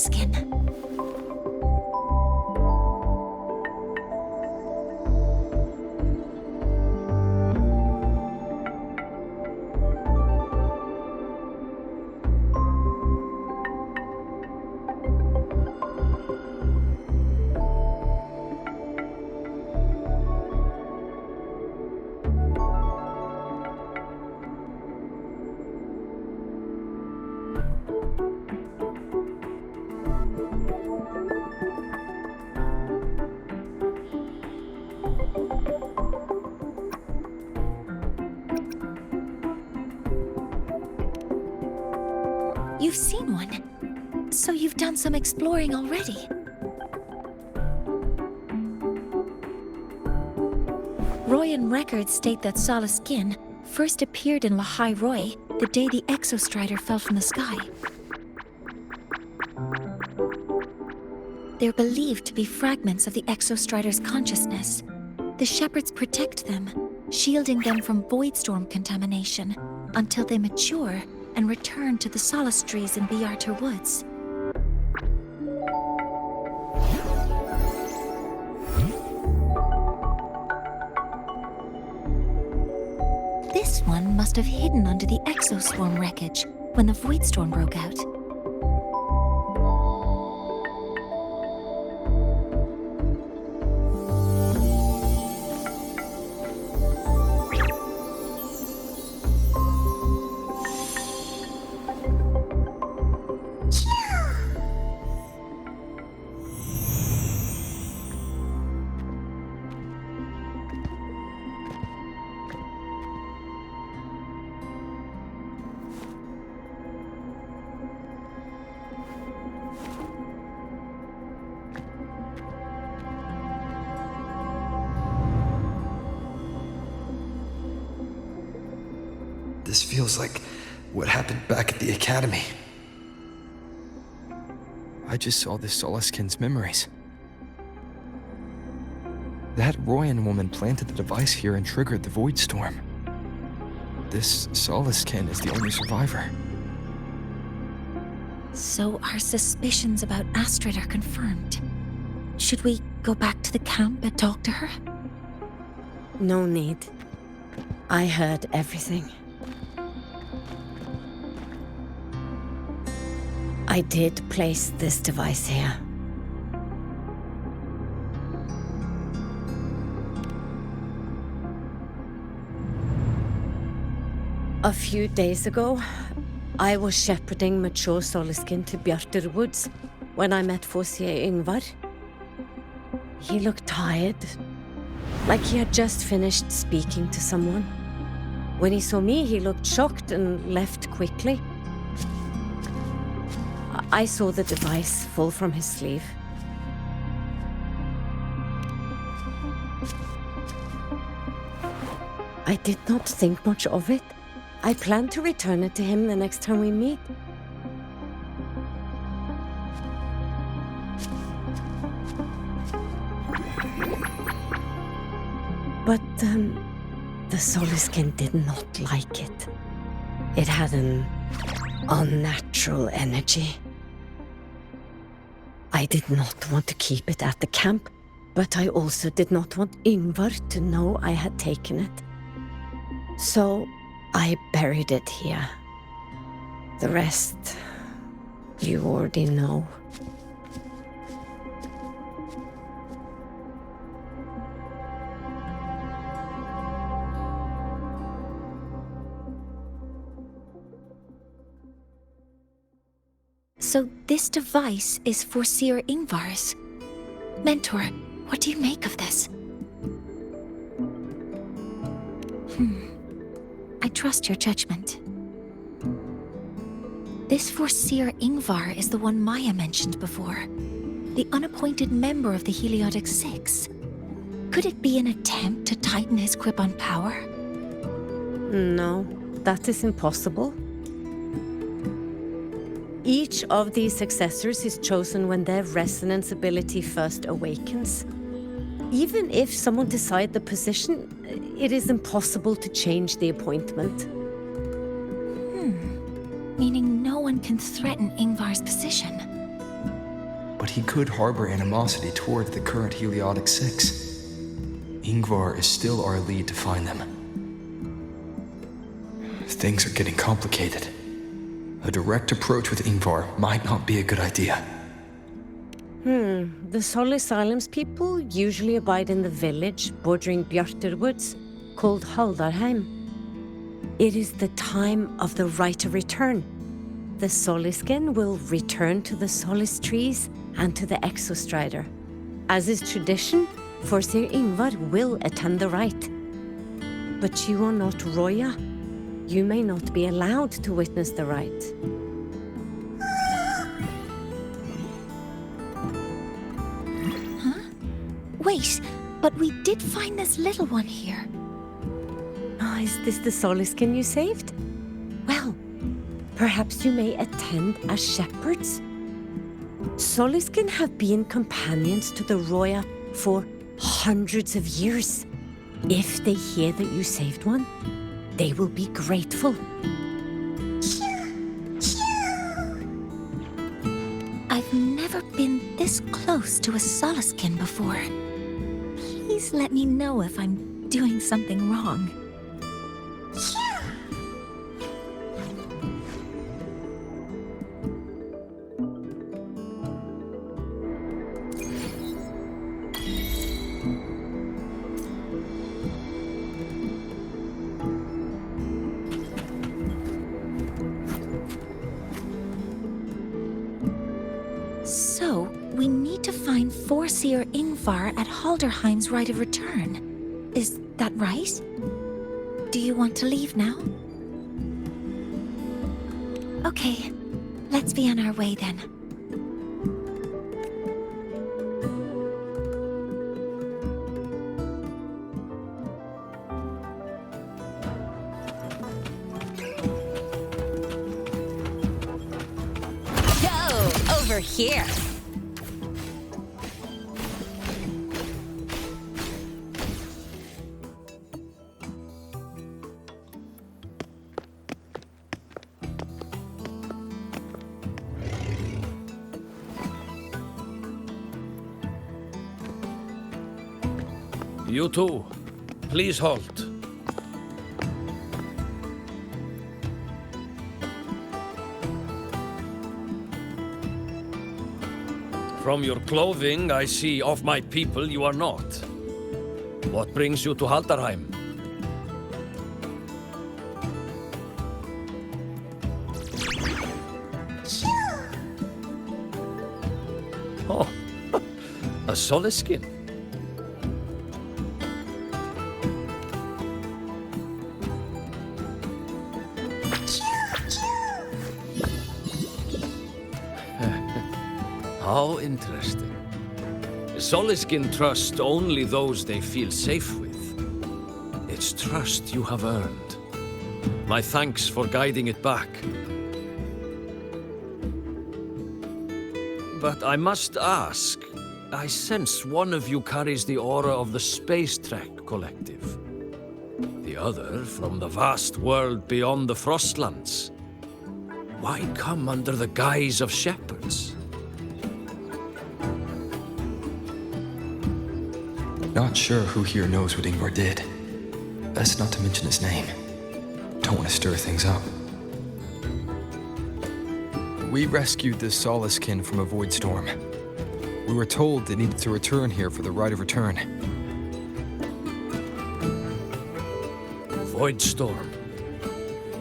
skin. You've seen one, so you've done some exploring already. Royan records state that Solace Skin first appeared in Lahai Roy the day the Exostrider fell from the sky. They're believed to be fragments of the Exostrider's consciousness. The Shepherds protect them, shielding them from Voidstorm contamination until they mature and return to the Solace trees in Biarter Woods. This one must have hidden under the Exoswarm wreckage when the Voidstorm broke out. This feels like what happened back at the Academy. I just saw the Solaskin's memories. That Royan woman planted the device here and triggered the Voidstorm. This Solaskin is the only survivor. So our suspicions about Astrid are confirmed. Should we go back to the camp and talk to her? No need. I heard everything. I did place this device here. A few days ago, I was shepherding mature Solaskin to Bjartur Woods when I met Fossier Yngvar. He looked tired, like he had just finished speaking to someone. When he saw me, he looked shocked and left quickly. I saw the device fall from his sleeve. I did not think much of it. I plan to return it to him the next time we meet. But the Solaskin did not like it. It had an unnatural energy. I did not want to keep it at the camp, but I also did not want Yngvar to know I had taken it. So I buried it here. The rest, you already know. So this device is Foreseer Yngvar's. Mentor, what do you make of this? I trust your judgment. This Foreseer Yngvar is the one Maya mentioned before. The unappointed member of the Heliotic Six. Could it be an attempt to tighten his grip on power? No, that is impossible. Each of these successors is chosen when their resonance ability first awakens. Even if someone decides the position, it is impossible to change the appointment. Meaning no one can threaten Yngvar's position. but he could harbor animosity toward the current Heliotic Six. Ingvar is still our lead to find them. Things are getting complicated. A direct approach with Ingvar might not be a good idea. The Solace Islands people usually abide in the village bordering Bjartur Woods, called Haldarheim. It is the time of the right of return. The Soliskin will return to the Solace trees and to the Exostrider. As is tradition, Forseer Ingvar will attend the rite. But you are not Roya. You may not be allowed to witness the rite. Wait, but we did find this little one here. Oh, is this the Soliskin you saved? Well, perhaps you may attend as shepherds. Soliskin have been companions to the Roya for hundreds of years. If they hear that you saved one, they will be grateful. I've never been this close to a Soliskin before. Please let me know if I'm doing something wrong. So, we need to find Forseer Ingvar at Haldarheim's Rite of Return. Is that right? Do you want to leave now? Okay, let's be on our way then. Go over here. You too. Please halt. From your clothing, I see of my people you are not. What brings you to Haldarheim? Oh, a Soliskin. How interesting. Soliskin trust only those they feel safe with. It's trust you have earned. My thanks for guiding it back. But I must ask, I sense one of you carries the aura of the Space Trek Collective. The other from the vast world beyond the Frostlands. Why come under the guise of shepherds? Not sure who here knows what Ingvar did. Best not to mention his name. Don't want to stir things up. We rescued this Soliskin from a void storm. We were told they needed to return here for the Rite of Return. Void storm?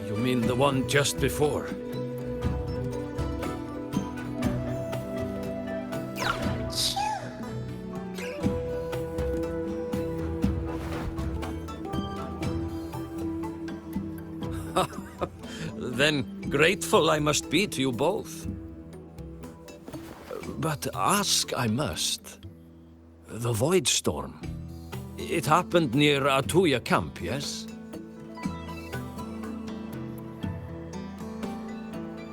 You mean the one just before? Then grateful I must be to you both. But ask I must. The Void Storm. It happened near Atuya camp, yes?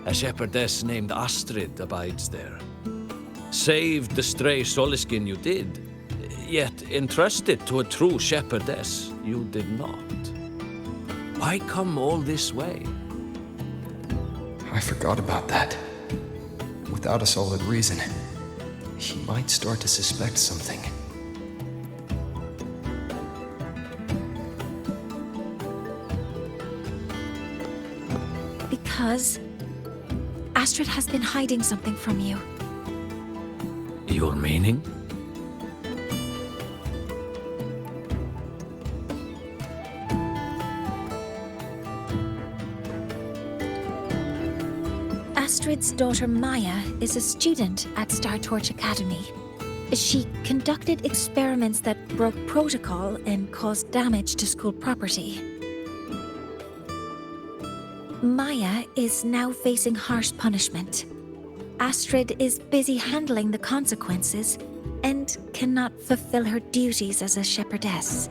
A shepherdess named Astrid abides there. Saved the stray Soliskin you did, yet entrusted to a true shepherdess you did not. Why come all this way? I forgot about that. Without a solid reason. he might start to suspect something. Because Astrid has been hiding something from you. Your meaning? Astrid's daughter Maya is a student at Star Torch Academy. She conducted experiments that broke protocol and caused damage to school property. Maya is now facing harsh punishment. Astrid is busy handling the consequences and cannot fulfill her duties as a shepherdess.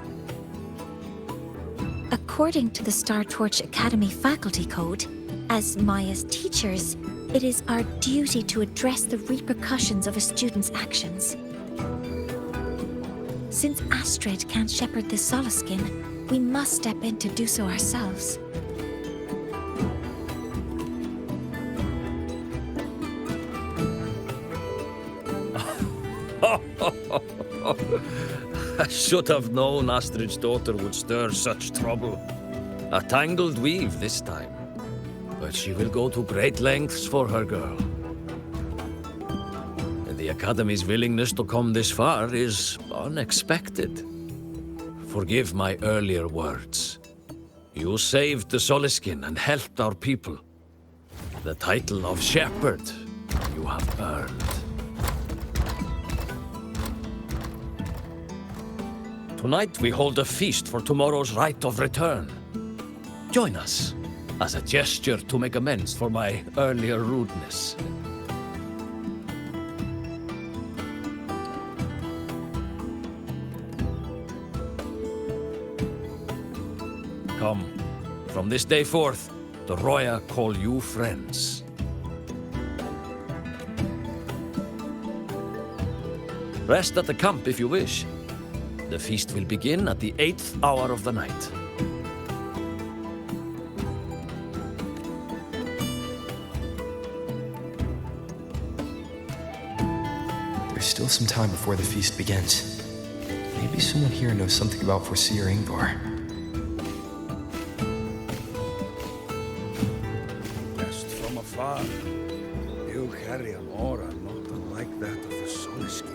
According to the Star Torch Academy faculty code, as Maya's teachers, it is our duty to address the repercussions of a student's actions. Since Astrid can't shepherd the Soliskin, we must step in to do so ourselves. I should have known Astrid's daughter would stir such trouble. A tangled weave this time. But she will go to great lengths for her girl. And the Academy's willingness to come this far is unexpected. Forgive my earlier words. You saved the Soliskin and helped our people. The title of shepherd you have earned. Tonight we hold a feast for tomorrow's rite of return. Join us, as a gesture to make amends for my earlier rudeness. Come, from this day forth, the Roya call you friends. Rest at the camp if you wish. The feast will begin at the 8th hour of the night. There's still some time before the feast begins. Maybe someone here knows something about Foreseer Ingvar. Just from afar, you carry an aura not unlike that of the Soliskin.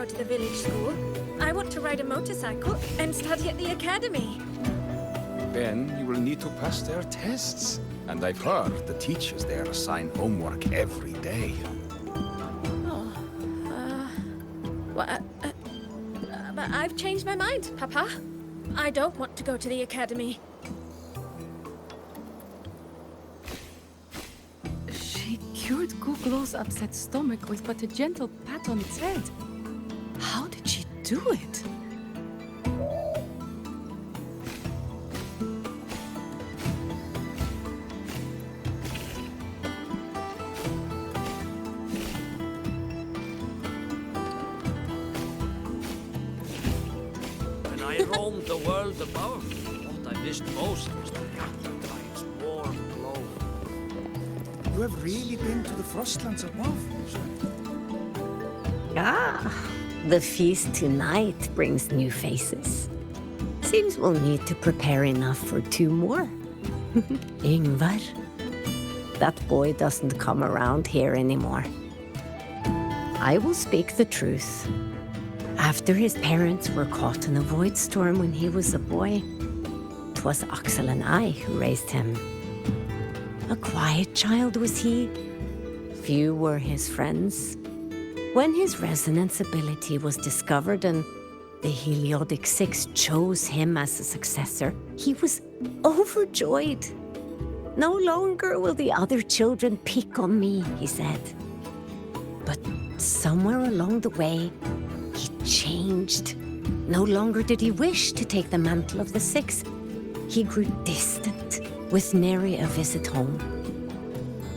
To the village school. I want to ride a motorcycle and study at the academy. Then you will need to pass their tests. And I've heard the teachers there assign homework every day. But I've changed my mind, Papa. I don't want to go to the academy. She cured Kuklow's upset stomach with but a gentle pat on its head. How did she do it? When I roamed the world above, what I missed most was the Tide's warm glow. You have really been to the Frostlands above, Ah, the feast tonight brings new faces. Seems we'll need to prepare enough for 2 more. Ingvar. That boy doesn't come around here anymore. I will speak the truth. After his parents were caught in a void storm when he was a boy, 'twas Axel and I who raised him. A quiet child was he. Few were his friends. When his resonance ability was discovered and the Heliodic Six chose him as a successor, he was overjoyed. No longer will the other children pick on me, he said. But somewhere along the way, he changed. No longer did he wish to take the mantle of the Six. He grew distant, with nary a visit home.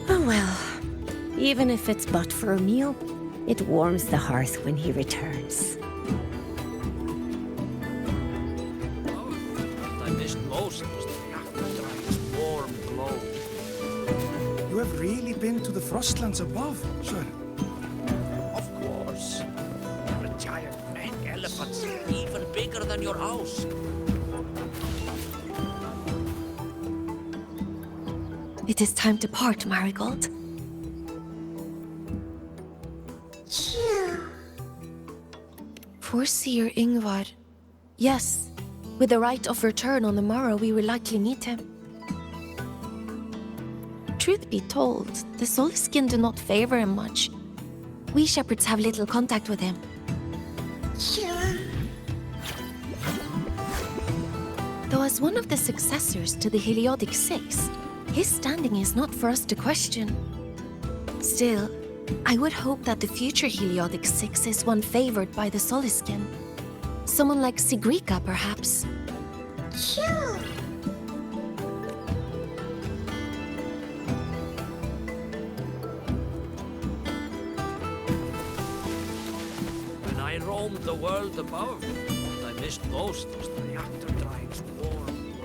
Oh well, even if it's but for a meal, it warms the hearth when he returns. What I missed most was the Yakkadra's warm glow. You have really been to the Frostlands above, sir? Of course. There are giant fang elephants, even bigger than your house. It is time to part, Marigold. Foreseer Ingvar. Yes, with the right of return on the morrow, we will likely meet him. Truth be told, the Soliskin do not favor him much. We shepherds have little contact with him. Though as one of the successors to the Heliodic Six, his standing is not for us to question. Still, I would hope that the future Heliodic Six is one favored by the Soliskin. Someone like Sigrika, perhaps. When I roamed the world above, what I missed most was the Yakkadra's warm glow.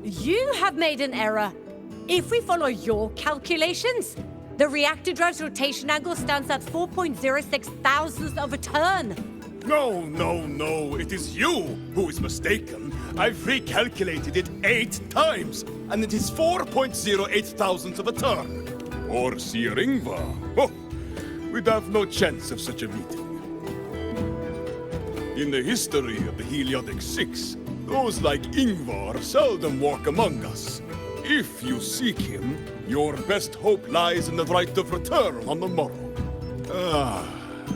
You have made an error. If we follow your calculations, the reactor drive's rotation angle stands at 4.06 thousandths of a turn. No, no, no. It is you who is mistaken. I've recalculated it 8 times, and it is 4.08 thousandths of a turn. Or Seer Ingvar. Oh, we'd have no chance of such a meeting. In the history of the Heliodic Six, those like Ingvar seldom walk among us. If you seek him, your best hope lies in the right of return on the morrow.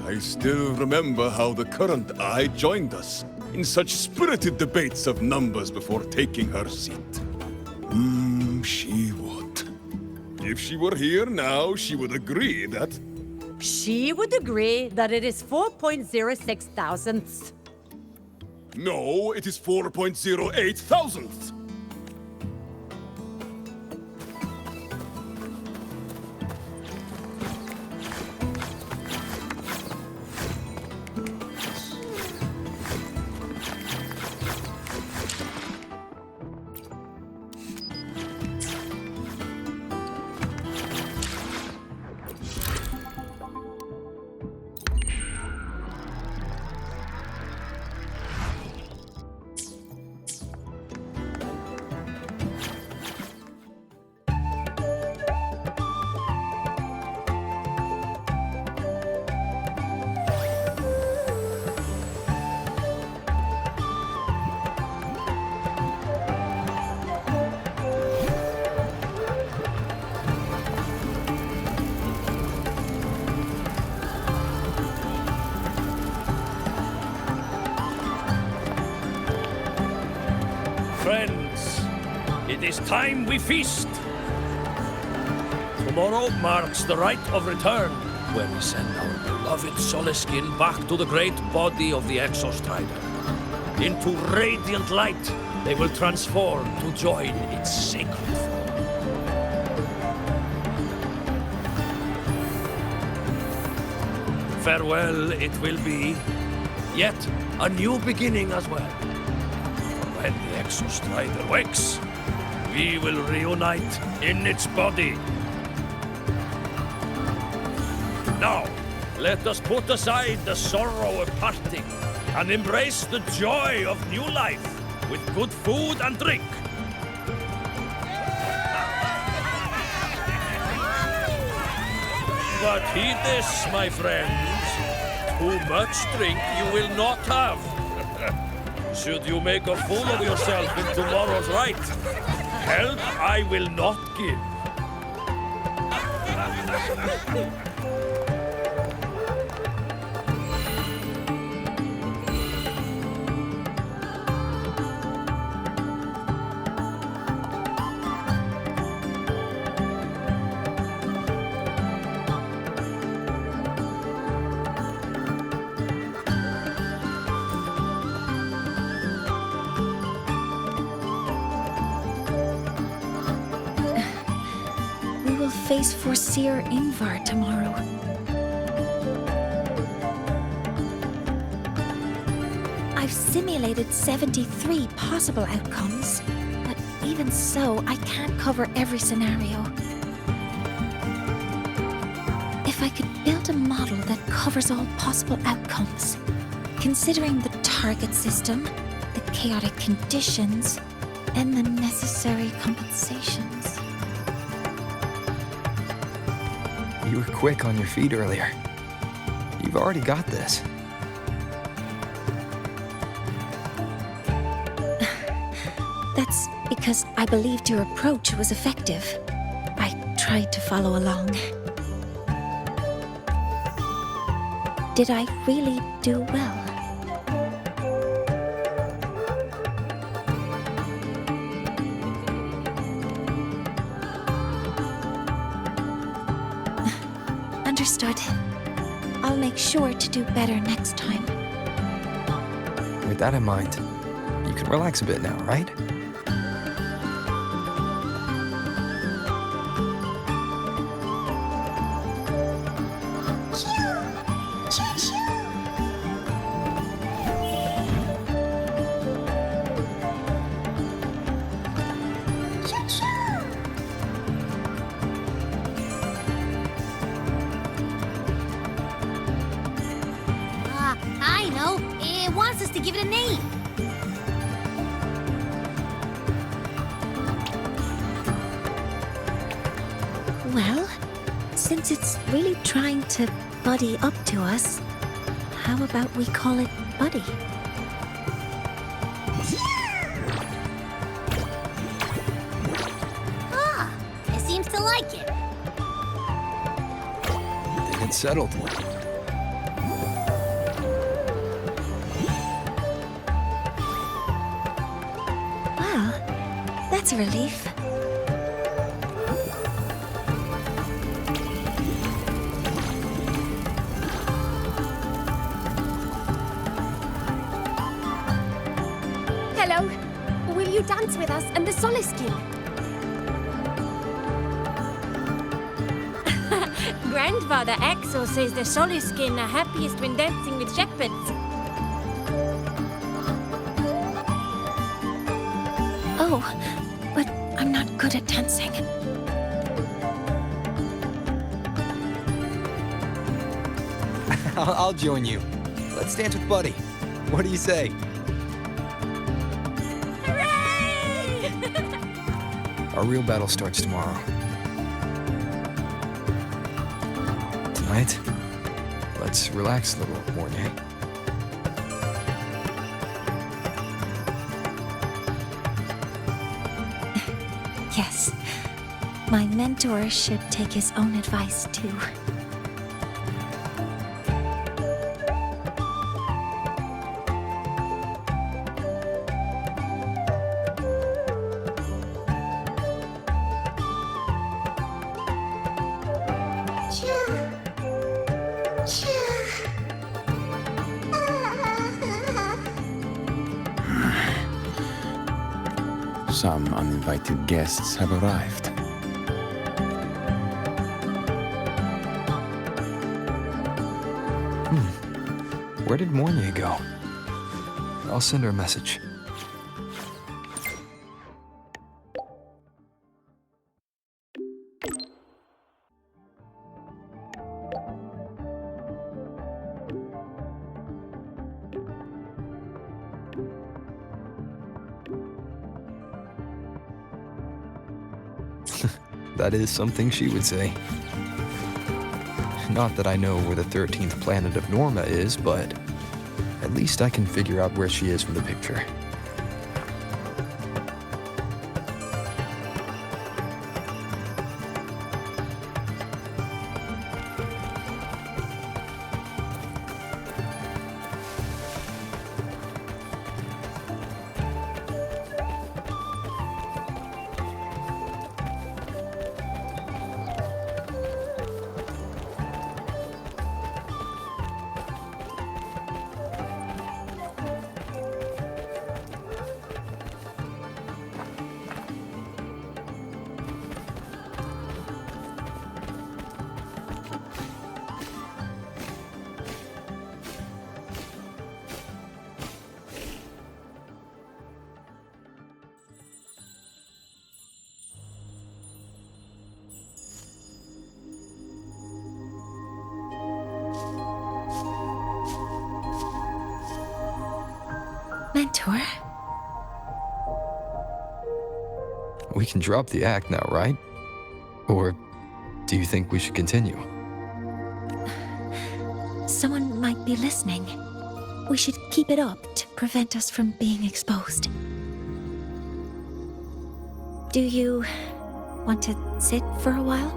I still remember how the current eye joined us in such spirited debates of numbers before taking her seat. She would. If she were here now, she would agree that... She would agree that it is 4.06 thousandths. No, it is 4.08 thousandths. Friends, it is time we feast. Tomorrow marks the rite of return, when we send our beloved Soliskin back to the great body of the Exostrider. Into radiant light, they will transform to join its sacred form. Farewell it will be, yet a new beginning as well. When the Exostrider wakes, we will reunite in its body. Now, let us put aside the sorrow of parting and embrace the joy of new life with good food and drink. But heed this, my friends. Too much drink you will not have. Should you make a fool of yourself in tomorrow's rite, help I will not give. We will face Forseer Ingvar tomorrow. I've simulated 73 possible outcomes, but even so, I can't cover every scenario. If I could build a model that covers all possible outcomes, considering the target system, the chaotic conditions, and the necessary compensations. You were quick on your feet earlier. You've already got this. That's because I believed your approach was effective. I tried to follow along. Did I really do well? Understood. I'll make sure to do better next time. With that in mind, you can relax a bit now, right? I know. It wants us to give it a name. Well, since it's really trying to buddy up to us, how about we call it Buddy? Ah, it seems to like it. Then it's settled. Well, that's a relief. Hello. Will you dance with us and the Soliskin? Grandfather Axel says the Soliskin are happiest when dancing with shepherds. Oh, but I'm not good at dancing. I'll join you. Let's dance with Buddy. What do you say? Hooray! Our real battle starts tomorrow. Tonight, let's relax a little, Mornye. Yes. My mentor should take his own advice, too. Some uninvited guests have arrived. Where did Mornye go? I'll send her a message. That is something she would say. Not that I know where the 13th planet of Norma is, but at least I can figure out where she is from the picture. Mentor? We can drop the act now, right? Or do you think we should continue? Someone might be listening. We should keep it up to prevent us from being exposed. Do you want to sit for a while?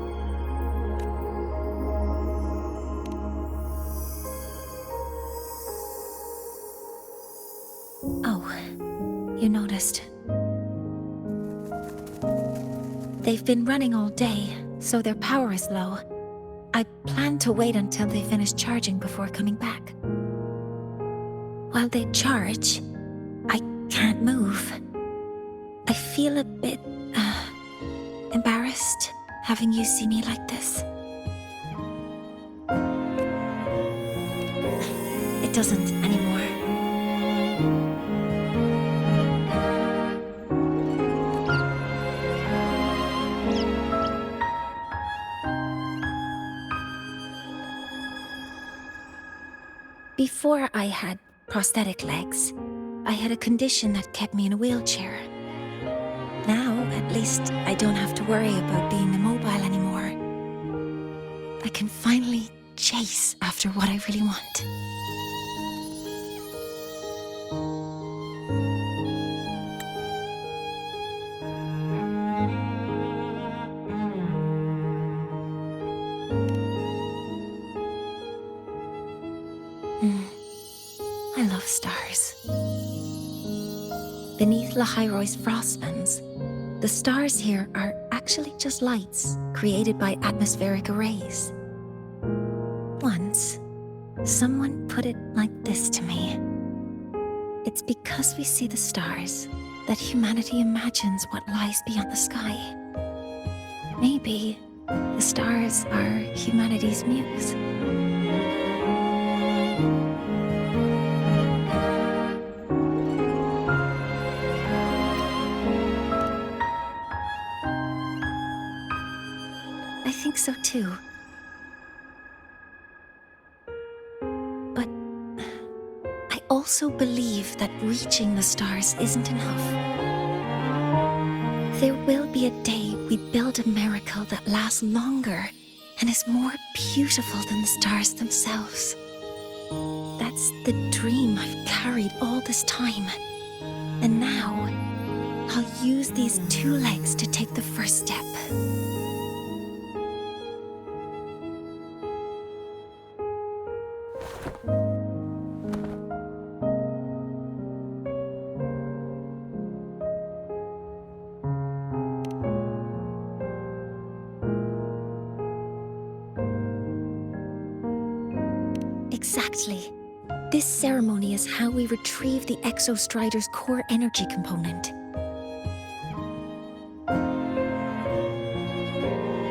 Oh, you noticed. They've been running all day, so their power is low. I plan to wait until they finish charging before coming back. While they charge, I can't move. I feel a bit, embarrassed having you see me like this. It doesn't anymore. Before I had prosthetic legs, I had a condition that kept me in a wheelchair. Now, at least, I don't have to worry about being immobile anymore. I can finally chase after what I really want. I love stars. Beneath Lahairoy's frostlands, the stars here are actually just lights created by atmospheric arrays. Once, someone put it like this to me. It's because we see the stars that humanity imagines what lies beyond the sky. Maybe the stars are humanity's muse. I think so too. But I also believe that reaching the stars isn't enough. There will be a day we build a miracle that lasts longer and is more beautiful than the stars themselves. That's the dream I've carried all this time. And now, I'll use these 2 legs to take the first step. Exactly. This ceremony is how we retrieve the Exostrider's core energy component.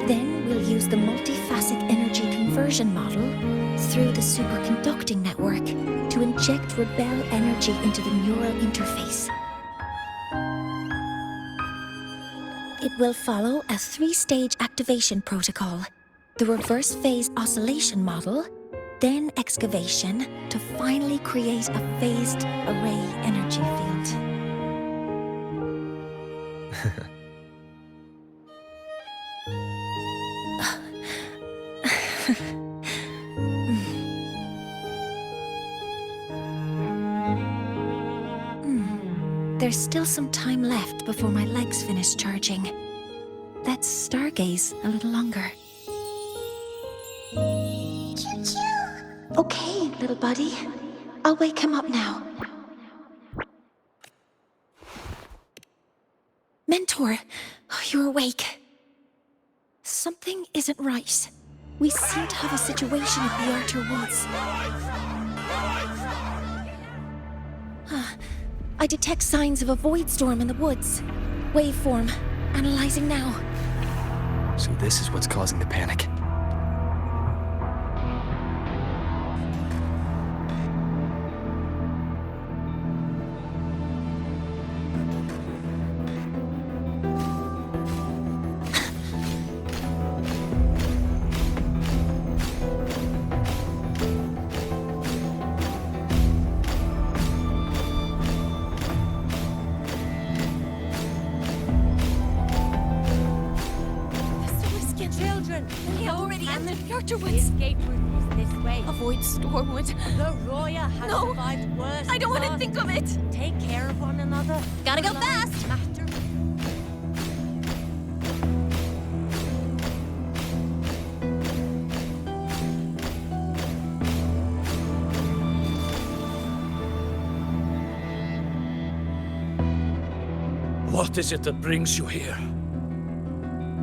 Then we'll use the multiphasic energy conversion model through the superconducting network to inject rebel energy into the neural interface. It will follow a 3-stage activation protocol: the reverse phase oscillation model, then excavation to finally create a phased array energy field. There's still some time left before my legs finish charging. Let's stargaze a little longer. Choo-choo! Okay, little buddy. I'll wake him up now. Mentor, you're awake. Something isn't right. We seem to have a situation at the Arter Woods. I detect signs of a void storm in the woods. Waveform. Analyzing now. So this is what's causing the panic. Escape route is this way. A void storm would... The Roya has survived worse. I don't want to think of it! Take care of one another. Gotta go fast! Matter. What is it that brings you here?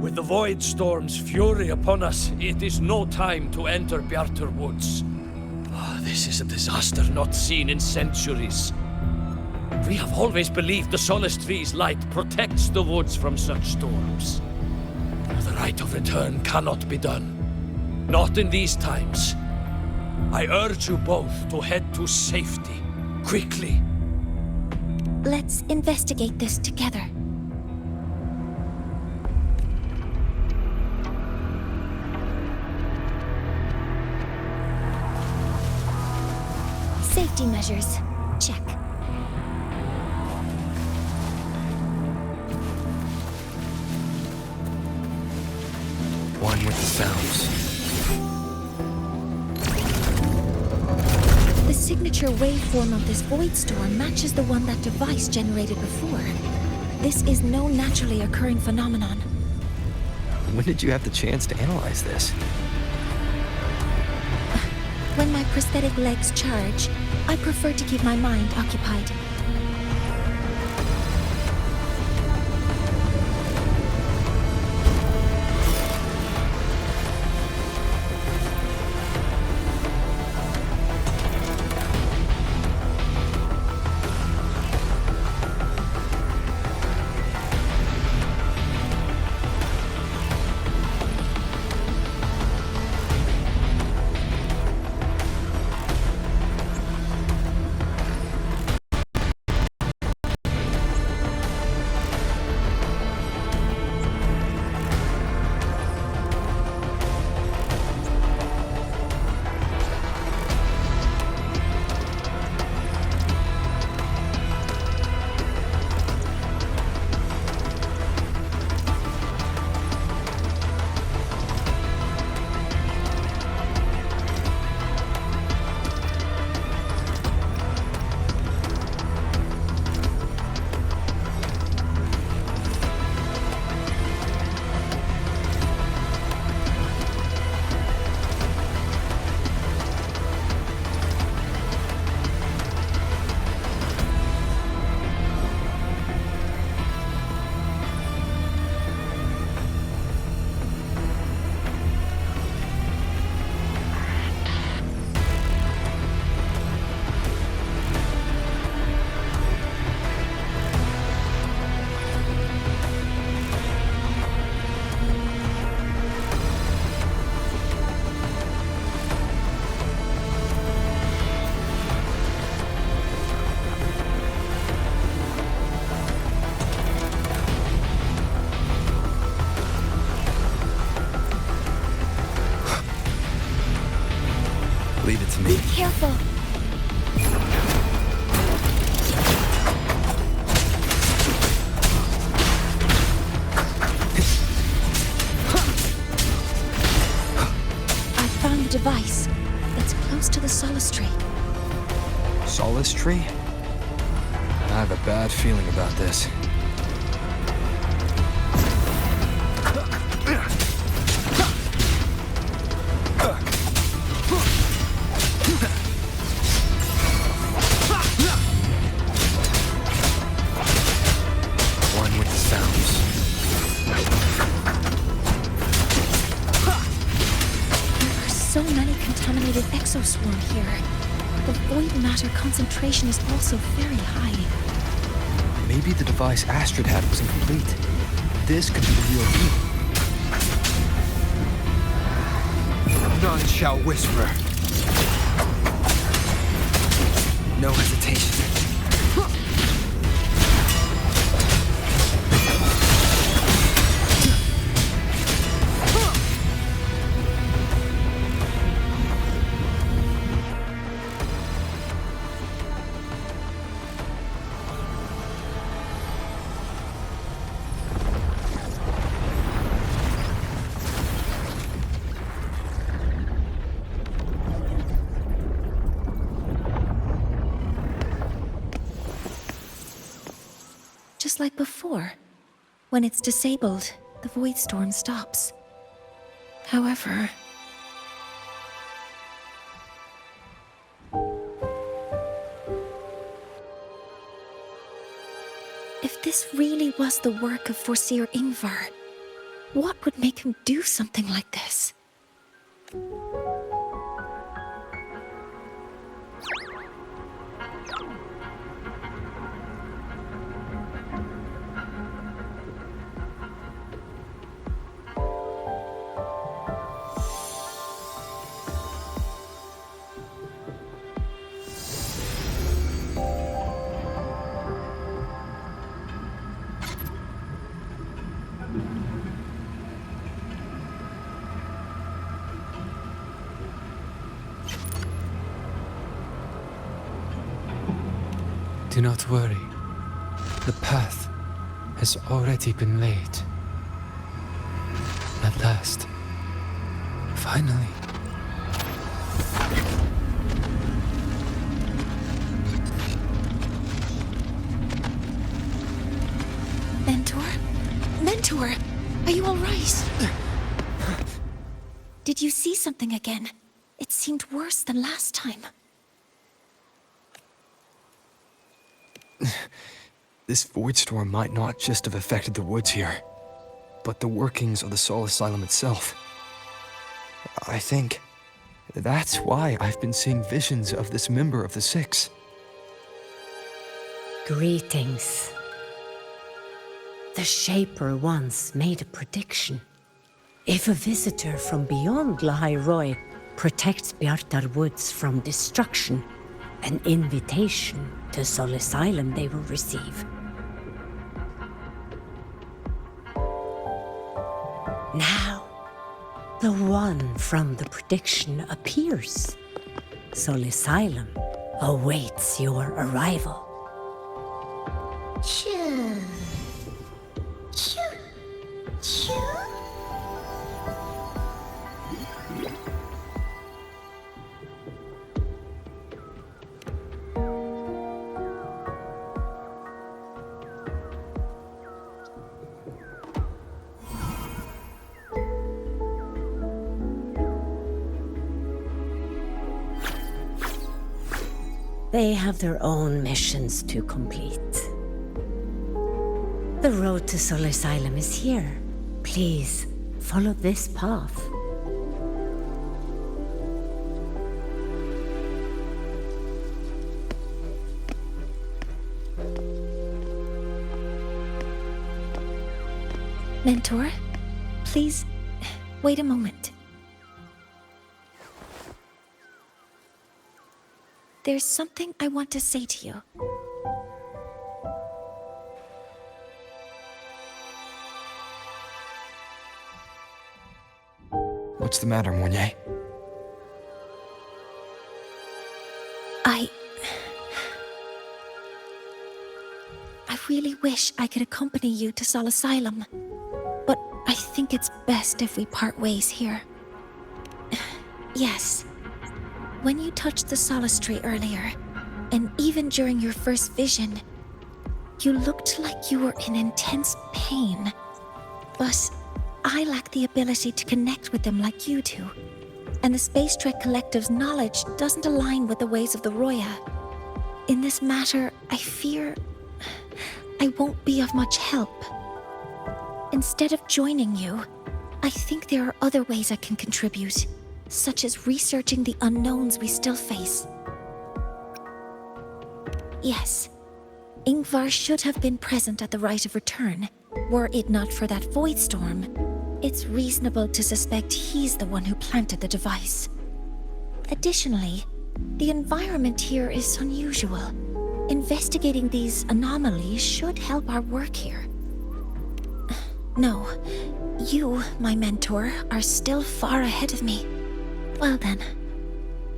With the Void Storm's fury upon us, it is no time to enter Bjartur Woods. This is a disaster not seen in centuries. We have always believed the Solace Tree's light protects the woods from such storms. The rite of return cannot be done. Not in these times. I urge you both to head to safety, quickly. Let's investigate this together. Safety measures. Check. One with the sounds. The signature waveform of this void storm matches the one that device generated before. This is no naturally occurring phenomenon. When did you have the chance to analyze this? When my prosthetic legs charge, I prefer to keep my mind occupied. Leave it to me. Be careful. I found the device. It's close to the Solace Tree. Solace Tree? I have a bad feeling about this. One with the sounds. There are so many contaminated exoswarm here. The void matter concentration is also very high. Maybe the device Astrid had was incomplete. This could be the real deal. None shall whisper. No hesitation. Just like before. When it's disabled, the void storm stops. However... if this really was the work of Foreseer Ingvar, what would make him do something like this? Do not worry. The path has already been laid. At last. Finally. Mentor? Mentor! Are you alright? Did you see something again? It seemed worse than last time. This void storm might not just have affected the woods here, but the workings of the Soul Asylum itself. I think that's why I've been seeing visions of this member of the Six. Greetings. The Shaper once made a prediction. If a visitor from beyond Lahai Roy protects Bjartar Woods from destruction, an invitation to Soul Asylum they will receive. Now, the one from the prediction appears. Soul Asylum awaits your arrival. Choo. Choo. Choo. They have their own missions to complete. The road to Soul Asylum is here. Please, follow this path. Mentor, please, wait a moment. There's something I want to say to you. What's the matter, Mornye? I really wish I could accompany you to Soul Asylum, but I think it's best if we part ways here. Yes. When you touched the Solace Tree earlier, and even during your first vision, You looked like you were in intense pain, but I lack the ability to connect with them like you do, and the Space Trek Collective's knowledge doesn't align with the ways of the Roya. In this matter, I fear I won't be of much help. Instead of joining you, I think there are other ways I can contribute, such as researching the unknowns we still face. Yes, Ingvar should have been present at the Rite of Return, were it not for that void storm. It's reasonable to suspect he's the one who planted the device. Additionally, the environment here is unusual. Investigating these anomalies should help our work here. No, you, my mentor, are still far ahead of me. Well then,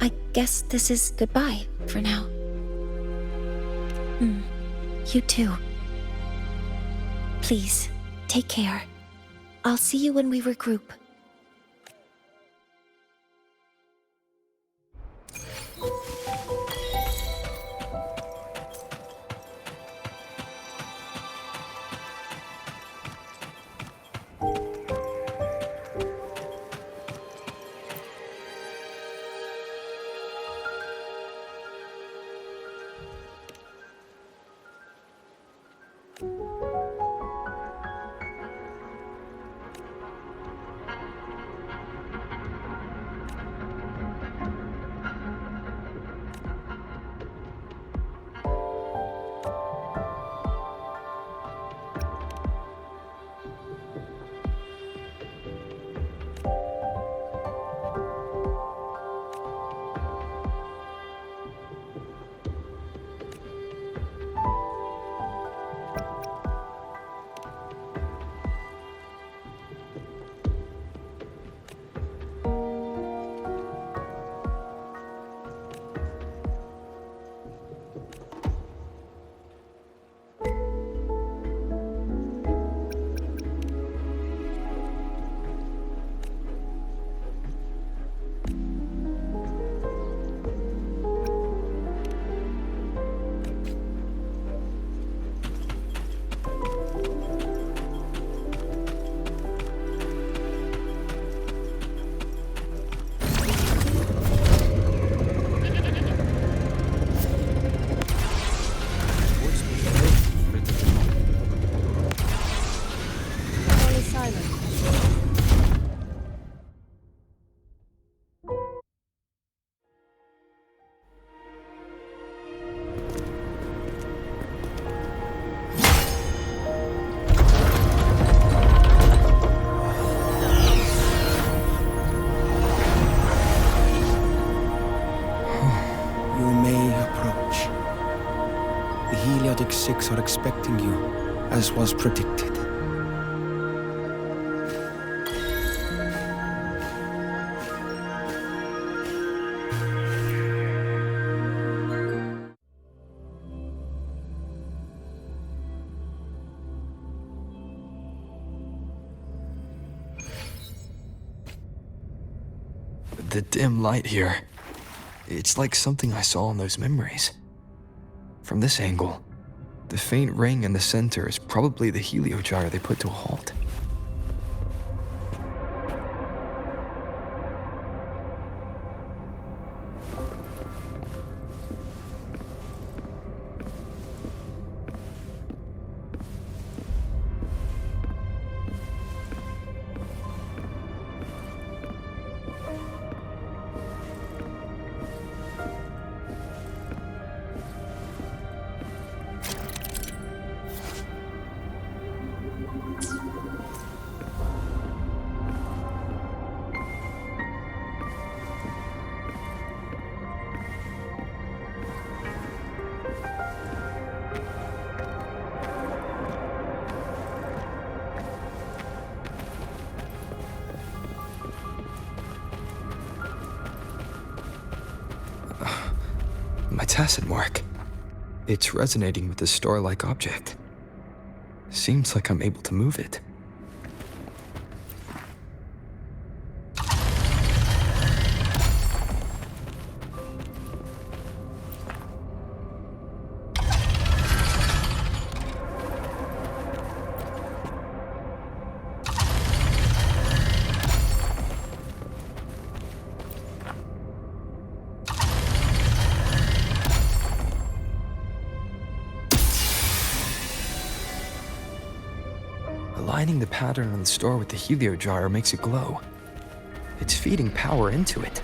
I guess this is goodbye for now. You too. Please, take care. I'll see you when we regroup. Six are expecting you, as was predicted. The dim light here. It's like something I saw in those memories. From this angle, the faint ring in the center is probably the heliogyre they put to a halt. My tacit mark. It's resonating with the star-like object. Seems like I'm able to move it. Aligning the pattern on the star with the heliogyre makes it glow. It's feeding power into it.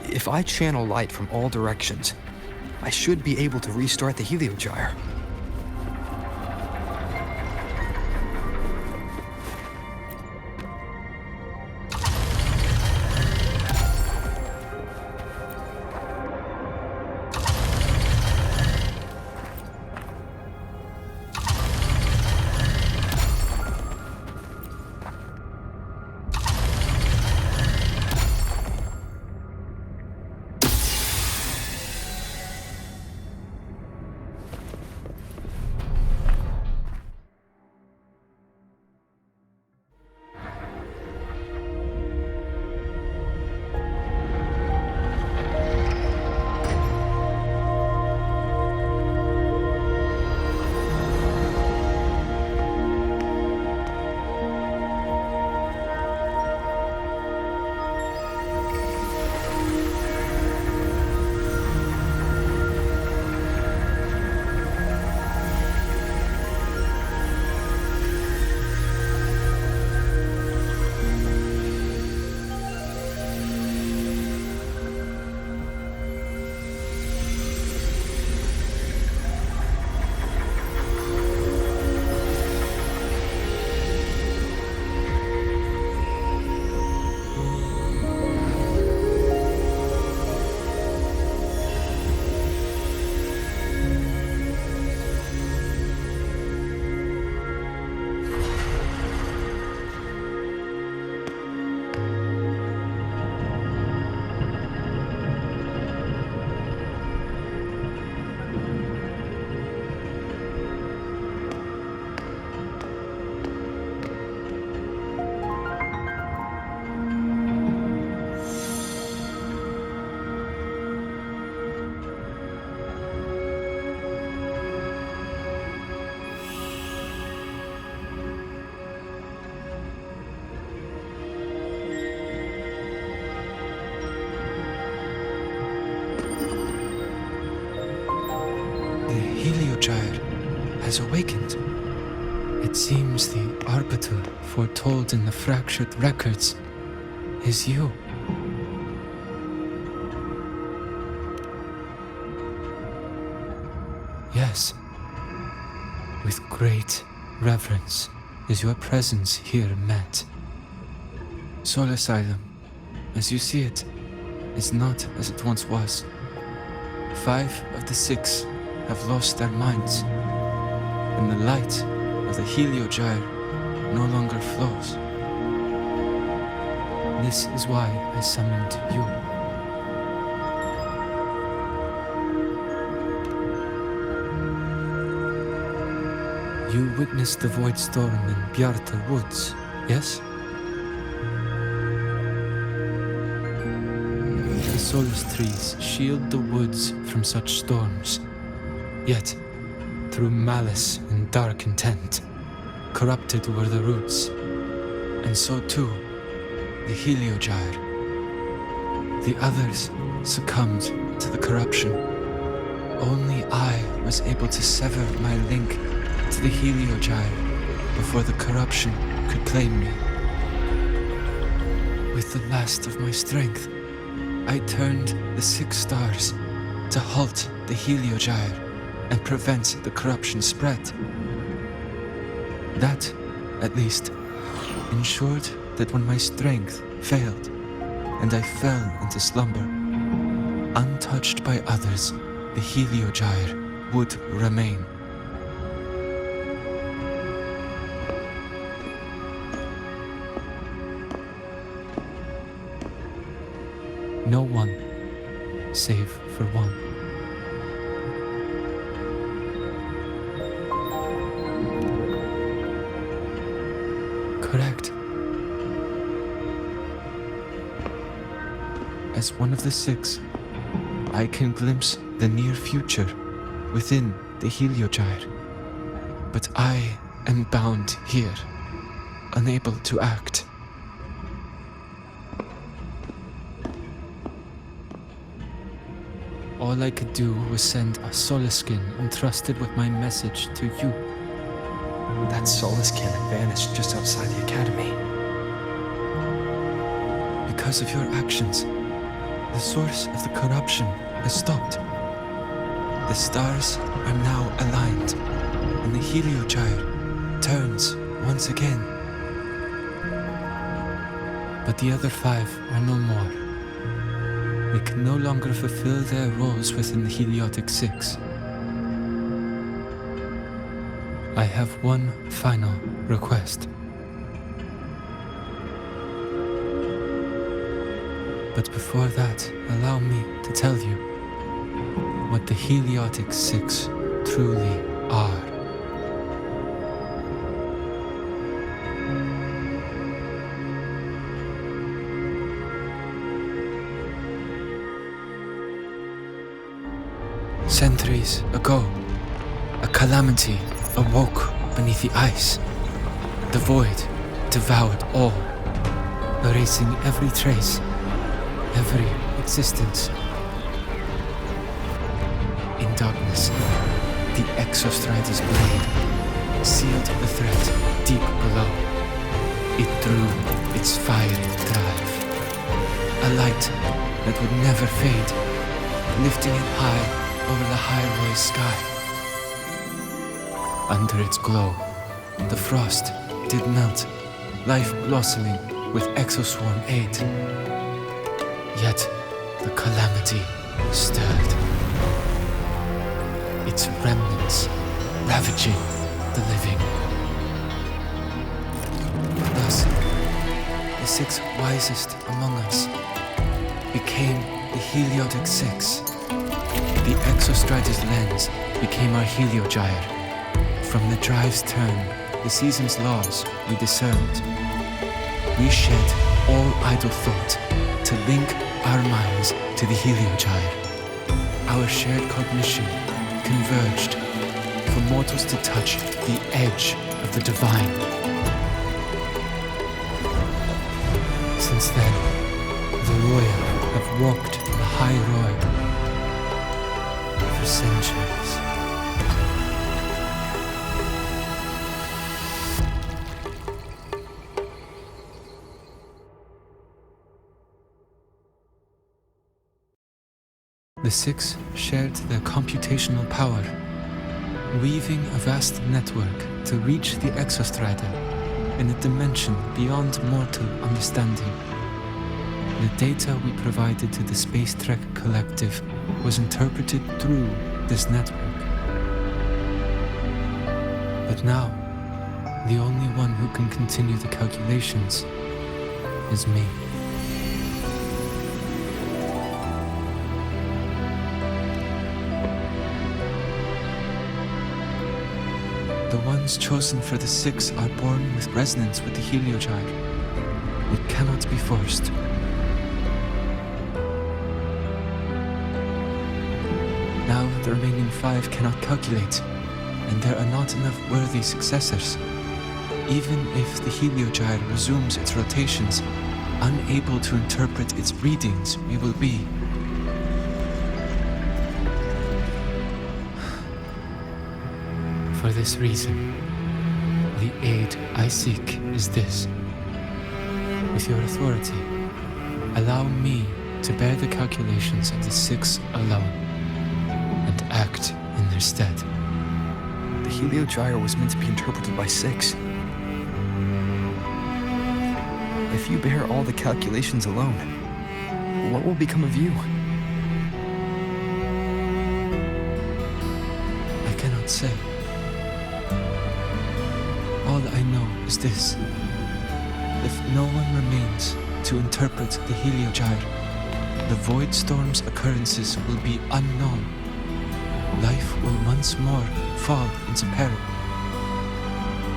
If I channel light from all directions, I should be able to restart the heliogyre. Has awakened. It seems the arbiter foretold in the fractured records is you. Yes. With great reverence is your presence here met. Soul Asylum, as you see it, is not as it once was. 5 of the 6 have lost their minds, and the light of the heliogyre no longer flows. This is why I summoned you. You witnessed the void storm in Bjartar Woods, yes? The solace trees shield the woods from such storms, yet through malice and dark intent, corrupted were the roots, and so too the heliogyre. The others succumbed to the corruption. Only I was able to sever my link to the heliogyre before the corruption could claim me. With the last of my strength, I turned the 6 stars to halt the heliogyre and prevent the corruption spread. That, at least, ensured that when my strength failed and I fell into slumber, untouched by others, the heliogyre would remain. No one, save for one. Correct. As one of the 6, I can glimpse the near future within the heliogyre. But I am bound here, unable to act. All I could do was send a solace skin entrusted with my message to you. that Soliskin had vanished just outside the academy. Because of your actions, the source of the corruption has stopped. The stars are now aligned, and the Heliogyre turns once again. But the other 5 are no more. They can no longer fulfill their roles within the Heliotic Six. I have one final request. But before that, allow me to tell you what the Heliotic Six truly are. Centuries ago, a calamity awoke beneath the ice. The void devoured all, erasing every trace, every existence. In darkness, the Exostrider's blade sealed the threat deep below. It drew its fiery drive, a light that would never fade, lifting it high over the High sky. Under its glow, the frost did melt, life blossoming with exoswarm aid. Yet the calamity stirred, its remnants ravaging the living. Thus, the 6 wisest among us became the Heliotic Six. The Exostrider's lens became our Heliogyre. From the drive's turn, the season's laws we discerned. We shed all idle thought to link our minds to the Heliogyre. Our shared cognition converged for mortals to touch the edge of the divine. Since then, the royal have walked the high road for centuries. The 6 shared their computational power, weaving a vast network to reach the Exostrider in a dimension beyond mortal understanding. The data we provided to the Space Trek Collective was interpreted through this network. But now, the only one who can continue the calculations is me. The ones chosen for the 6 are born with resonance with the Heliogyre. It cannot be forced. Now the remaining 5 cannot calculate, and there are not enough worthy successors. Even if the Heliogyre resumes its rotations, unable to interpret its readings, we will be. For this reason, the aid I seek is this. With your authority, allow me to bear the calculations of the 6 alone, and act in their stead. The Heliogyre was meant to be interpreted by 6. If you bear all the calculations alone, what will become of you? I cannot say. All I know is this. If no one remains to interpret the Heliogyre, the Void Storm's occurrences will be unknown. Life will once more fall into peril.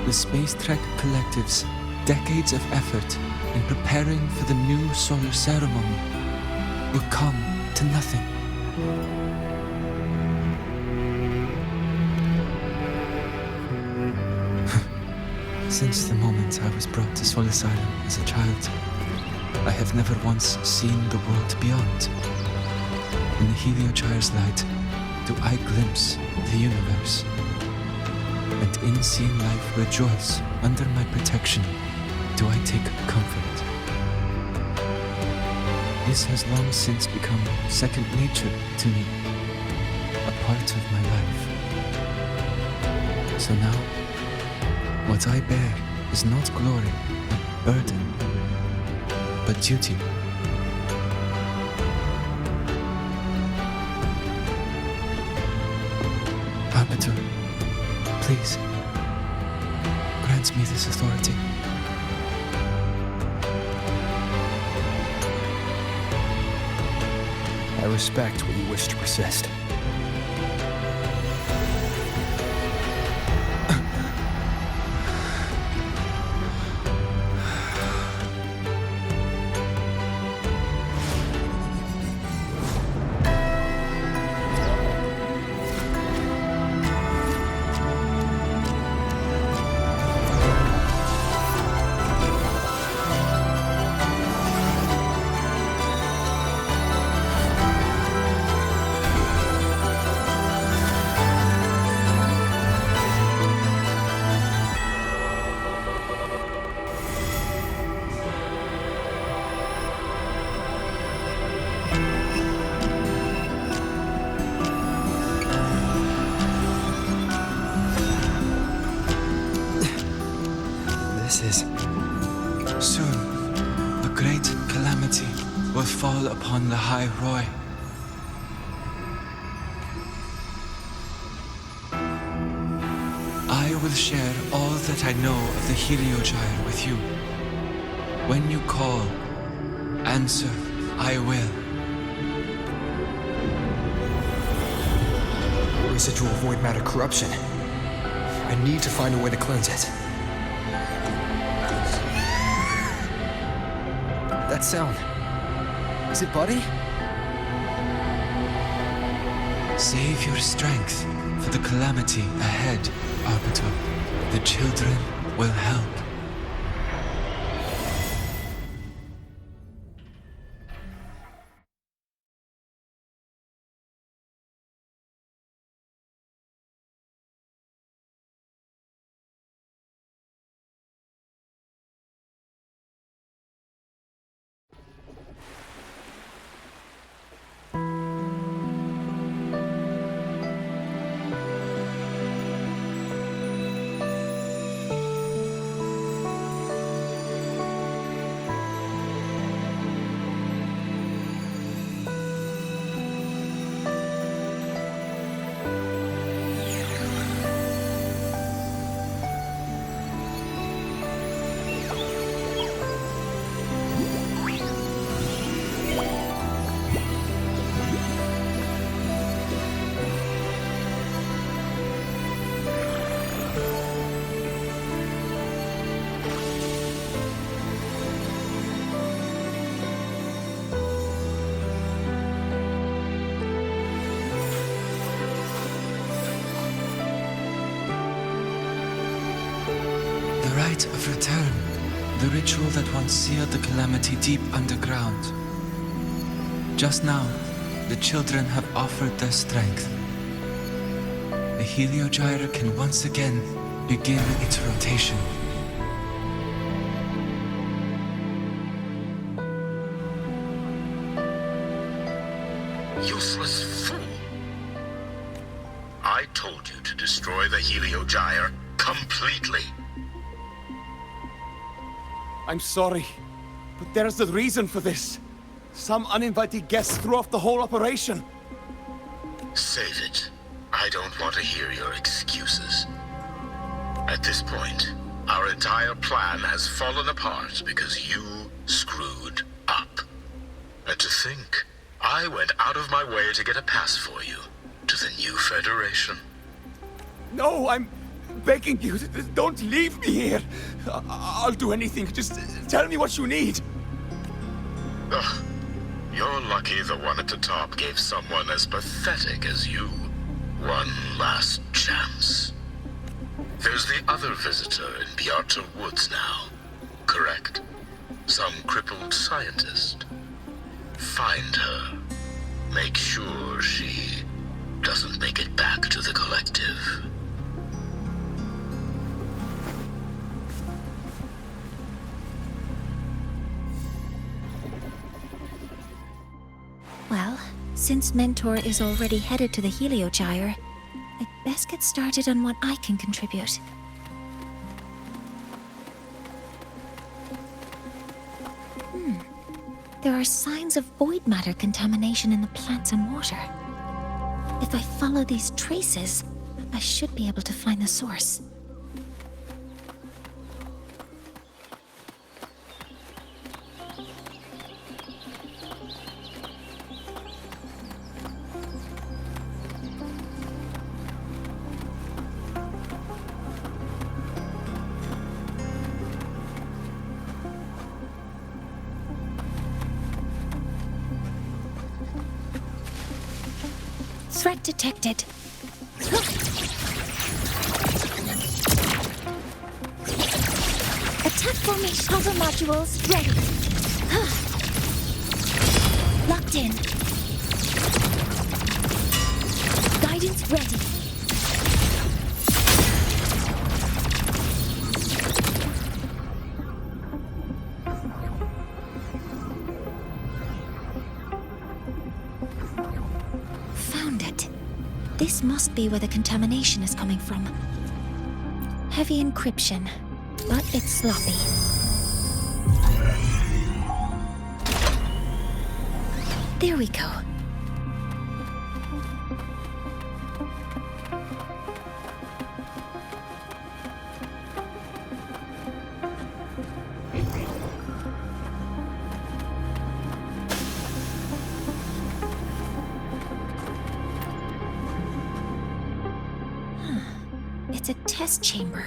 The Space Trek Collective's decades of effort in preparing for the new solar ceremony will come to nothing. Since the moment I was brought to Sol Asylum as a child, I have never once seen the world beyond. In the Heliogyre's light, do I glimpse the universe. and in seeing life rejoice under my protection do I take comfort. This has long since become second nature to me, a part of my life. So now, what I bear is not glory, but burden, but duty. Arbiter, please, grant me this authority. I respect what you wish to persist. Soon, a great calamity will fall upon the High Roy. I will share all that I know of the Heliogyre with you. When you call, answer, I will. Residual void matter corruption. I need to find a way to cleanse it. That sound. Is it Buddy? Save your strength for the calamity ahead, Arbiter. The children will help. Rite of return, the ritual that once sealed the calamity deep underground. Just now, the children have offered their strength. The Heliogyre can once again begin its rotation. Useless fool! I told you to destroy the Heliogyre completely. I'm sorry, but there's a reason for this. Some uninvited guests threw off the whole operation. Save it. I don't want to hear your excuses. At this point, our entire plan has fallen apart because you screwed up. And to think, I went out of my way to get a pass for you to the new Federation. No, I'm begging you, don't leave me here. I'll do anything. Just tell me what you need. Ugh. You're lucky the one at the top gave someone as pathetic as you one last chance. There's the other visitor in Bjartur Woods now, correct? Some crippled scientist. Find her. Make sure she doesn't make it back to the collective. Well, since Mentor is already headed to the Heliogyre, I'd best get started on what I can contribute. There are signs of void matter contamination in the plants and water. If I follow these traces, I should be able to find the source. Threat detected. Attack formation. Hover modules ready. Locked in. Guidance ready. This must be where the contamination is coming from. Heavy encryption, but it's sloppy. There we go. It's a test chamber.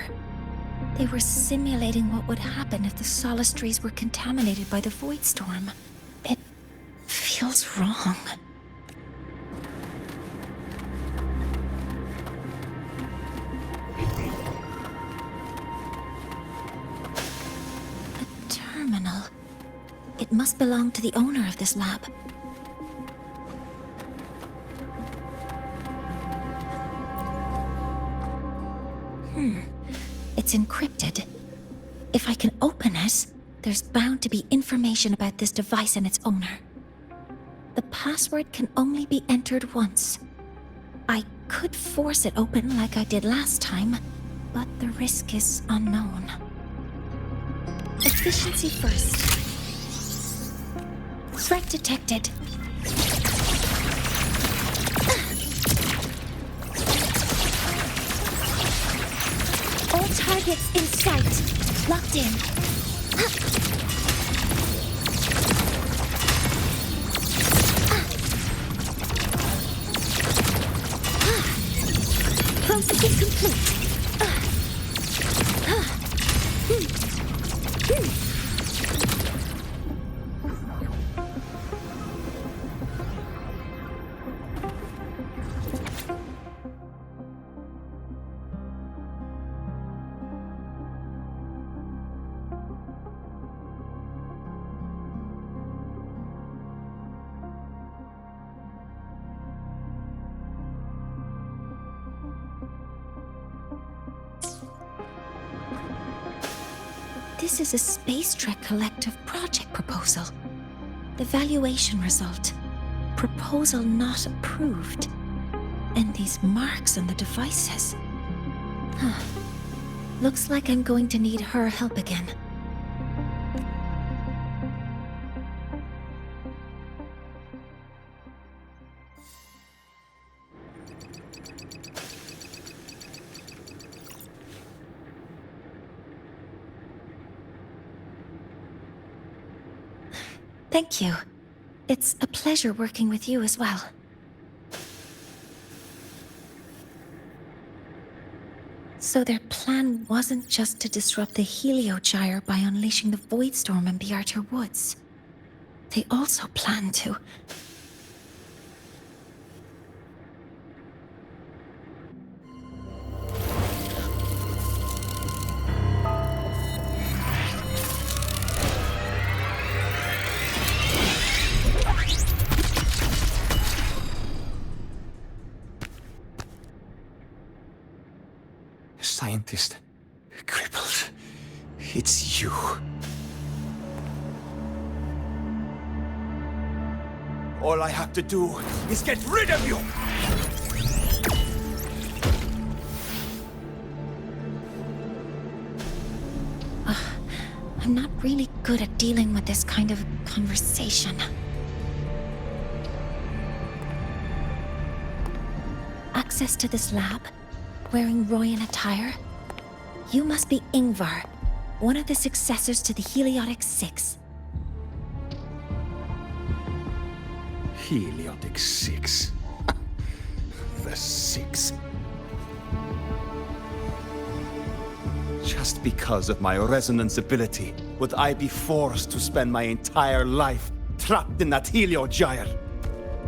They were simulating what would happen if the Solace trees were contaminated by the Void Storm. It feels wrong. A terminal. It must belong to the owner of this lab. It's encrypted. If I can open it, there's bound to be information about this device and its owner. The password can only be entered once. I could force it open like I did last time, but the risk is unknown. Efficiency first. Threat detected. All targets in sight. Locked in. Processing complete. This is a Space Trek Collective project proposal. The valuation result. Proposal not approved. And these marks on the devices. Looks like I'm going to need her help again. Thank you. It's a pleasure working with you as well. So their plan wasn't just to disrupt the Heliogyre by unleashing the Void Storm in Bjartur Woods. They also planned to... Scientist. Crippled. It's you. All I have to do is get rid of you! I'm not really good at dealing with this kind of conversation. Access to this lab? Wearing Royan attire? You must be Ingvar, one of the successors to the Heliotic Six. Heliotic Six. The Six. Just because of my resonance ability, would I be forced to spend my entire life trapped in that Heliogyre?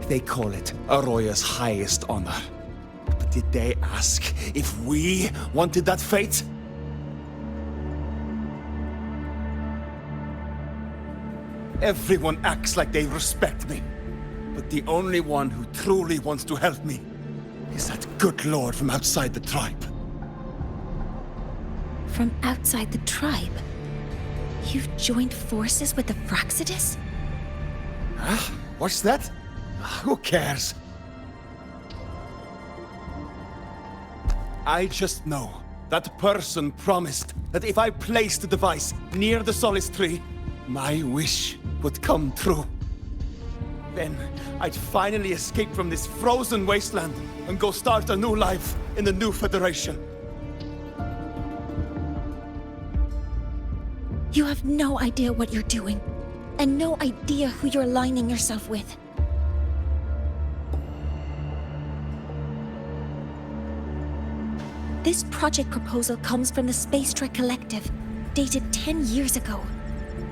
They call it Aroya's highest honor. But did they ask if we wanted that fate? Everyone acts like they respect me. But the only one who truly wants to help me is that good lord from outside the tribe. From outside the tribe? You've joined forces with the Fraxidus? Huh? What's that? Who cares? I just know that person promised that if I placed the device near the Solace Tree, my wish would come true. Then I'd finally escape from this frozen wasteland and go start a new life in the new Federation. You have no idea what you're doing, and no idea who you're aligning yourself with. This project proposal comes from the Space Trek Collective, dated 10 years ago.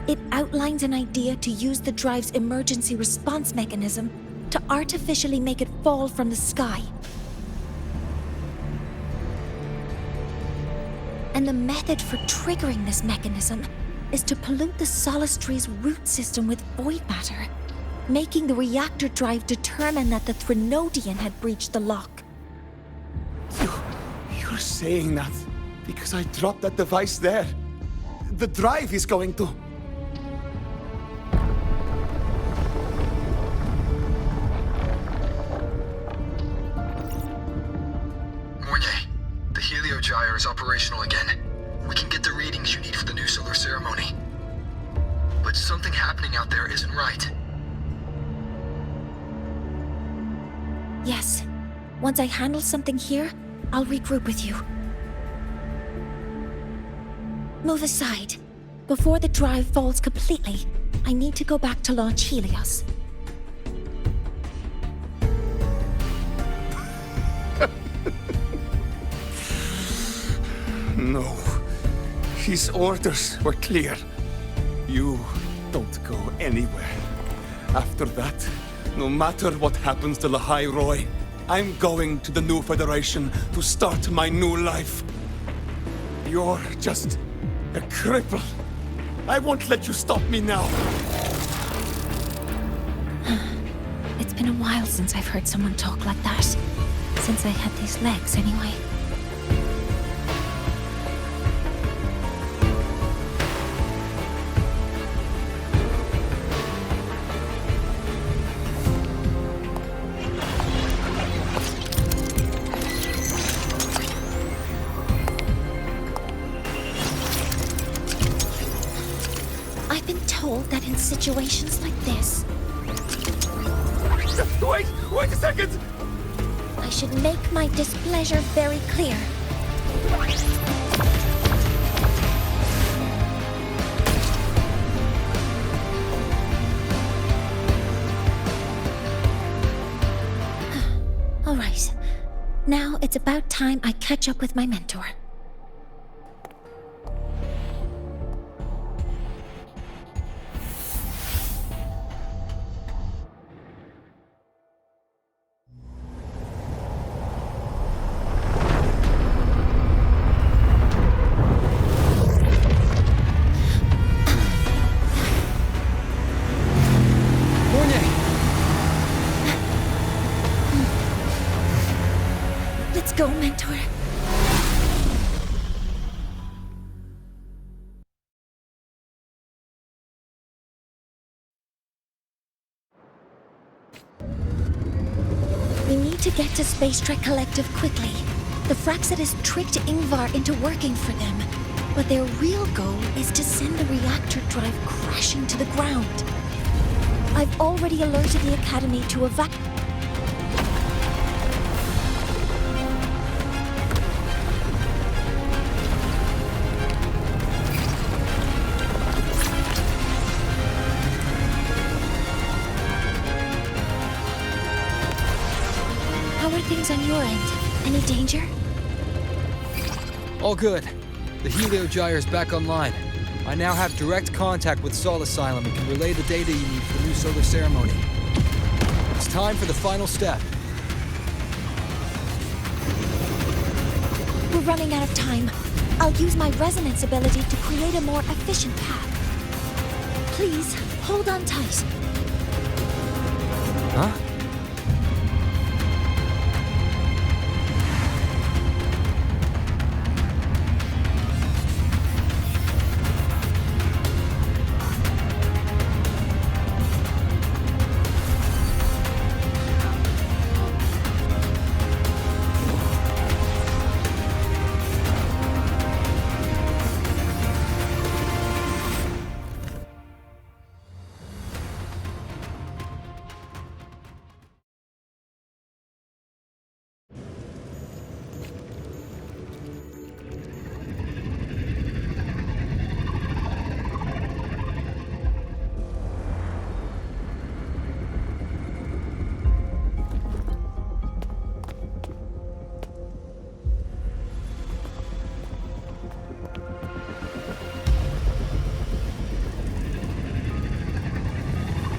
It outlines an idea to use the drive's emergency response mechanism to artificially make it fall from the sky. And the method for triggering this mechanism is to pollute the Solace Tree's root system with void matter, making the reactor drive determine that the Threnodian had breached the lock. You're saying that because I dropped that device there. The drive is going to... Mornye, the Heliogyre is operational again. We can get the readings you need for the new solar ceremony. But something happening out there isn't right. Yes. Once I handle something here, I'll regroup with you. Move aside. Before the drive falls completely, I need to go back to launch Helios. No. His orders were clear. You don't go anywhere. After that, no matter what happens to Lahai Roy, I'm going to the new Federation to start my new life. You're just a cripple. I won't let you stop me now. It's been a while since I've heard someone talk like that. Since I had these legs, anyway. I've been told that in situations like this... Wait a second! I should make my displeasure very clear. All right. Now it's about time I catch up with my mentor. Let's go, mentor. need to get to Space Trek Collective quickly. The Fraxidus tricked Ingvar into working for them, but their real goal is to send the reactor drive crashing to the ground. I've already alerted the Academy to evacuate. How are things on your end? Any danger? All good. The Heliogyre's back online. I now have direct contact with Sol Asylum and can relay the data you need for the new solar ceremony. It's time for the final step. We're running out of time. I'll use my resonance ability to create a more efficient path. Please, hold on tight. Huh?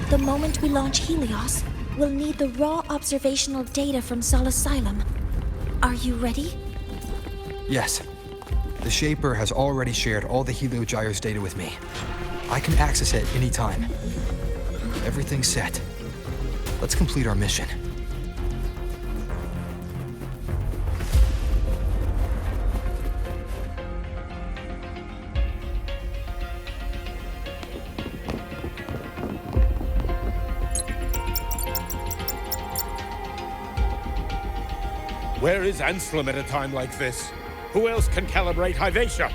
The moment we launch Helios, we'll need the raw observational data from Sol Asylum. Are you ready? Yes. The Shaper has already shared all the Heliogyre's data with me. I can access it anytime. Everything's set. Let's complete our mission. Where is Anselm at a time like this? Who else can calibrate Hyvatia?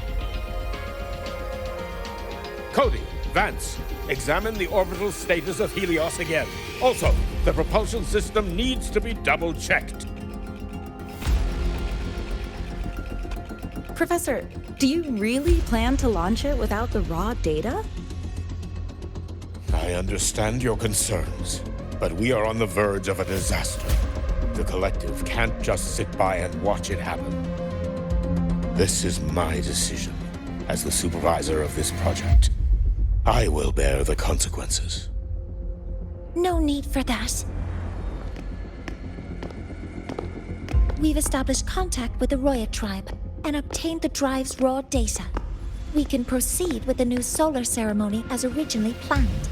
Cody, Vance, examine the orbital status of Helios again. Also, the propulsion system needs to be double-checked. Professor, do you really plan to launch it without the raw data? I understand your concerns, but we are on the verge of a disaster. The Collective can't just sit by and watch it happen. This is my decision as the supervisor of this project. I will bear the consequences. No need for that. We've established contact with the Roya tribe and obtained the drive's raw data. We can proceed with the new solar ceremony as originally planned.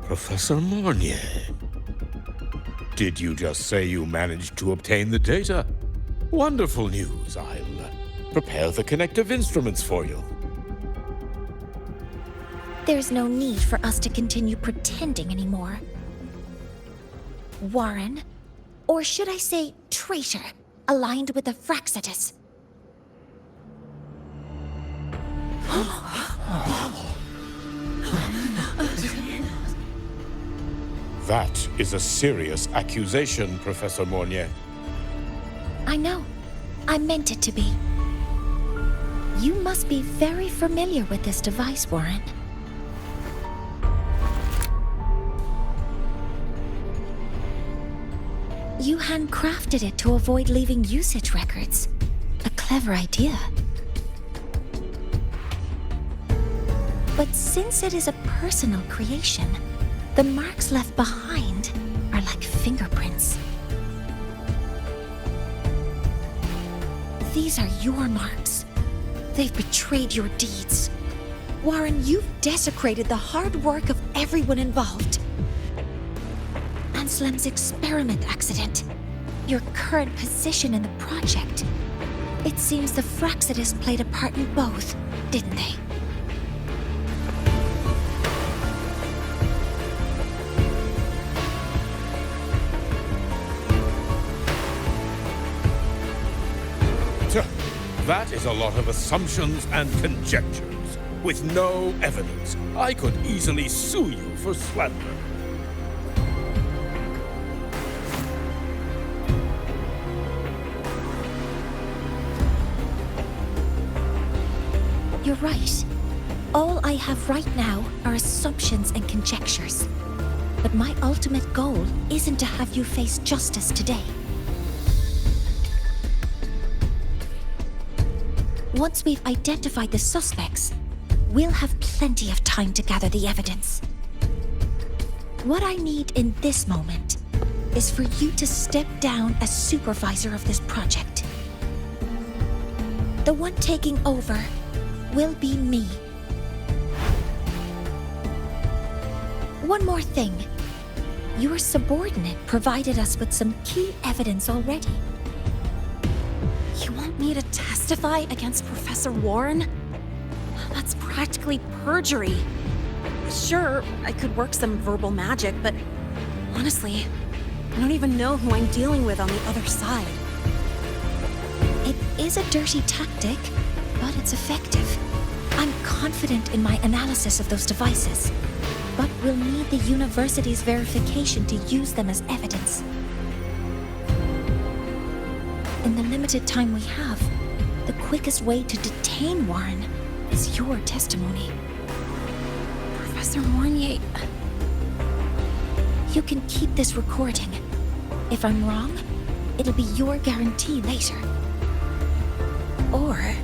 Professor Mornye, did you just say you managed to obtain the data? Wonderful news. I'll prepare the connective instruments for you. There's no need for us to continue pretending anymore. Warren, or should I say traitor, aligned with the Fraxidus. That is a serious accusation, Professor Mornye. I know. I meant it to be. You must be very familiar with this device, Warren. You handcrafted it to avoid leaving usage records. A clever idea. But since it is a personal creation, the marks left behind are like fingerprints. These are your marks. They've betrayed your deeds. Warren, you've desecrated the hard work of everyone involved. Anselm's experiment accident, your current position in the project. It seems the Fraxidus played a part in both, didn't they? That is a lot of assumptions and conjectures, with no evidence. I could easily sue you for slander. You're right. All I have right now are assumptions and conjectures. But my ultimate goal isn't to have you face justice today. Once we've identified the suspects, we'll have plenty of time to gather the evidence. What I need in this moment is for you to step down as supervisor of this project. The one taking over will be me. One more thing. Your subordinate provided us with some key evidence already. You want me to testify against Professor Warren? That's practically perjury. Sure, I could work some verbal magic, but honestly, I don't even know who I'm dealing with on the other side. It is a dirty tactic, but it's effective. I'm confident in my analysis of those devices, but we'll need the university's verification to use them as evidence. In the limited time we have, the quickest way to detain Warren is your testimony. Professor Mornye... You can keep this recording. If I'm wrong, it'll be your guarantee later. Or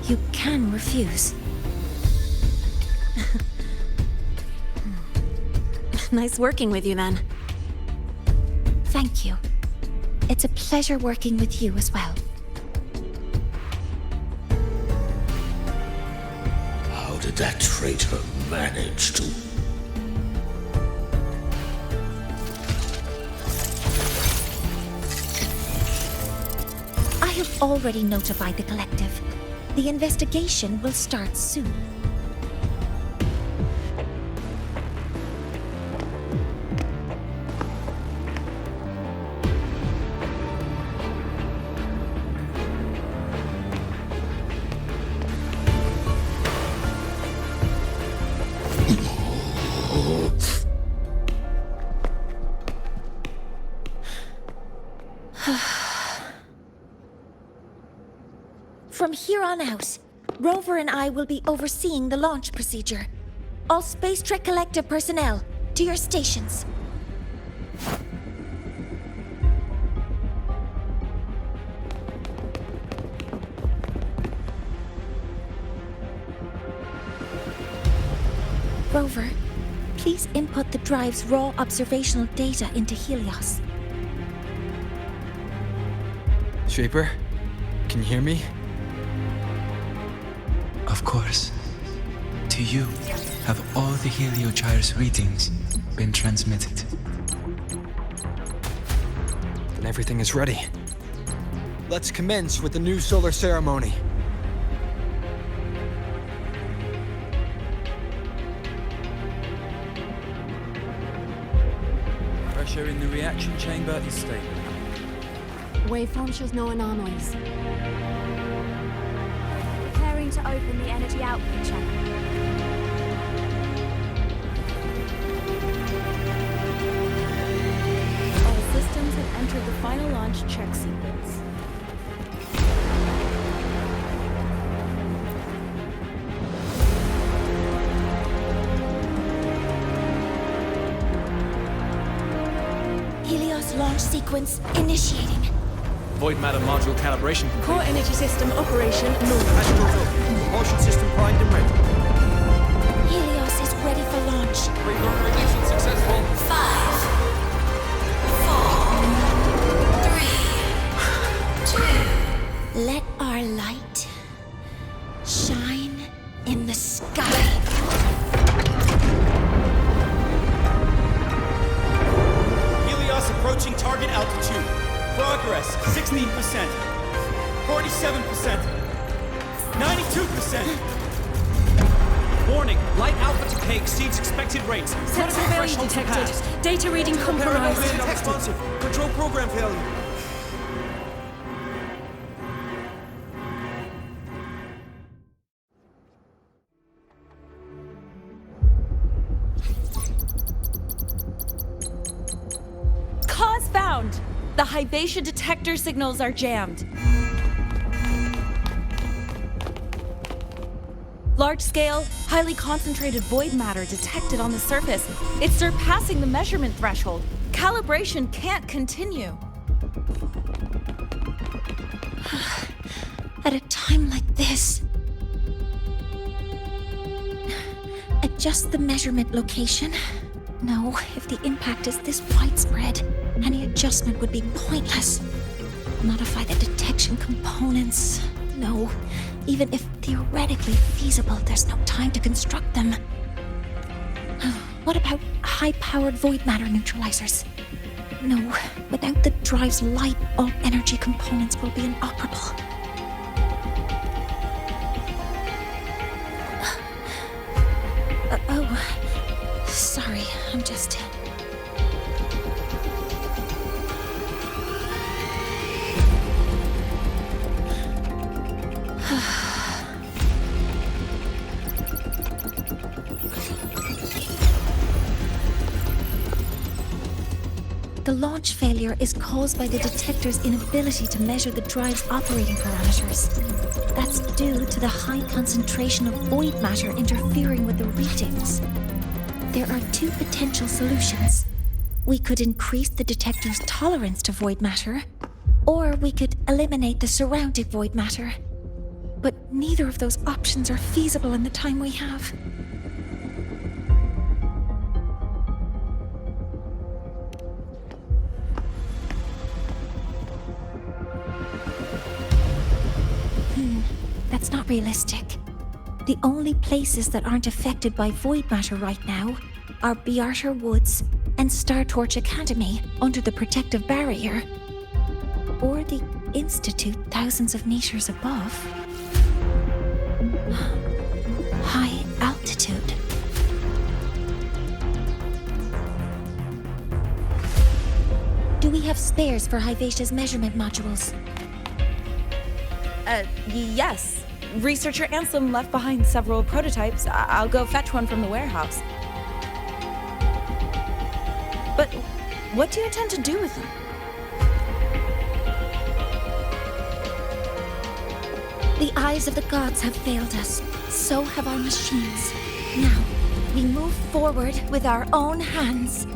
you can refuse. Nice working with you, then. Thank you. It's a pleasure working with you as well. How did that traitor manage to... I have already notified the collective. The investigation will start soon. From here on out, Rover and I will be overseeing the launch procedure. All Space Trek Collective personnel, to your stations. Rover, please input the drive's raw observational data into Helios. Shaper, can you hear me? Of course. To you, have all the Heliogyre's readings been transmitted? Then everything is ready. Let's commence with the new solar ceremony. Pressure in the reaction chamber is stable. Waveform shows no anomalies. Preparing to open the energy output channel. All systems have entered the final launch check sequence. Helios launch sequence initiating. Void matter module calibration complete. Core energy system operation normal. Propulsion system primed and ready. Helios is ready for launch. Reconfiguration successful. 5, 4, 3, 2. Let our light shine in the sky. Helios approaching target altitude. Progress 16%, 47%, 92%. Warning, light alpha decay exceeds expected rates. Sensor failure detected. Data reading compromised. Unresponsive. Control program failure. The Hypatia detector signals are jammed. Large-scale, highly concentrated void matter detected on the surface. It's surpassing the measurement threshold. Calibration can't continue. At a time like this... Adjust the measurement location. No, if the impact is this widespread, any adjustment would be pointless. Modify the detection components. No, even if theoretically feasible, there's no time to construct them. What about high-powered void matter neutralizers? No, without the drive's light, all energy components will be inoperable. Oh, sorry, I'm just... The launch failure is caused by the detector's inability to measure the drive's operating parameters. That's due to the high concentration of void matter interfering with the readings. There are two potential solutions. We could increase the detector's tolerance to void matter, or we could eliminate the surrounding void matter. But neither of those options are feasible in the time we have. That's not realistic. The only places that aren't affected by void matter right now are Bearter Woods and Startorch Academy under the protective barrier, or the Institute thousands of meters above. High altitude. Do we have spares for Hypatia's measurement modules? Yes. Researcher Anselm left behind several prototypes. I'll go fetch one from the warehouse. But what do you intend to do with them? The eyes of the gods have failed us. So have our machines. Now, we move forward with our own hands.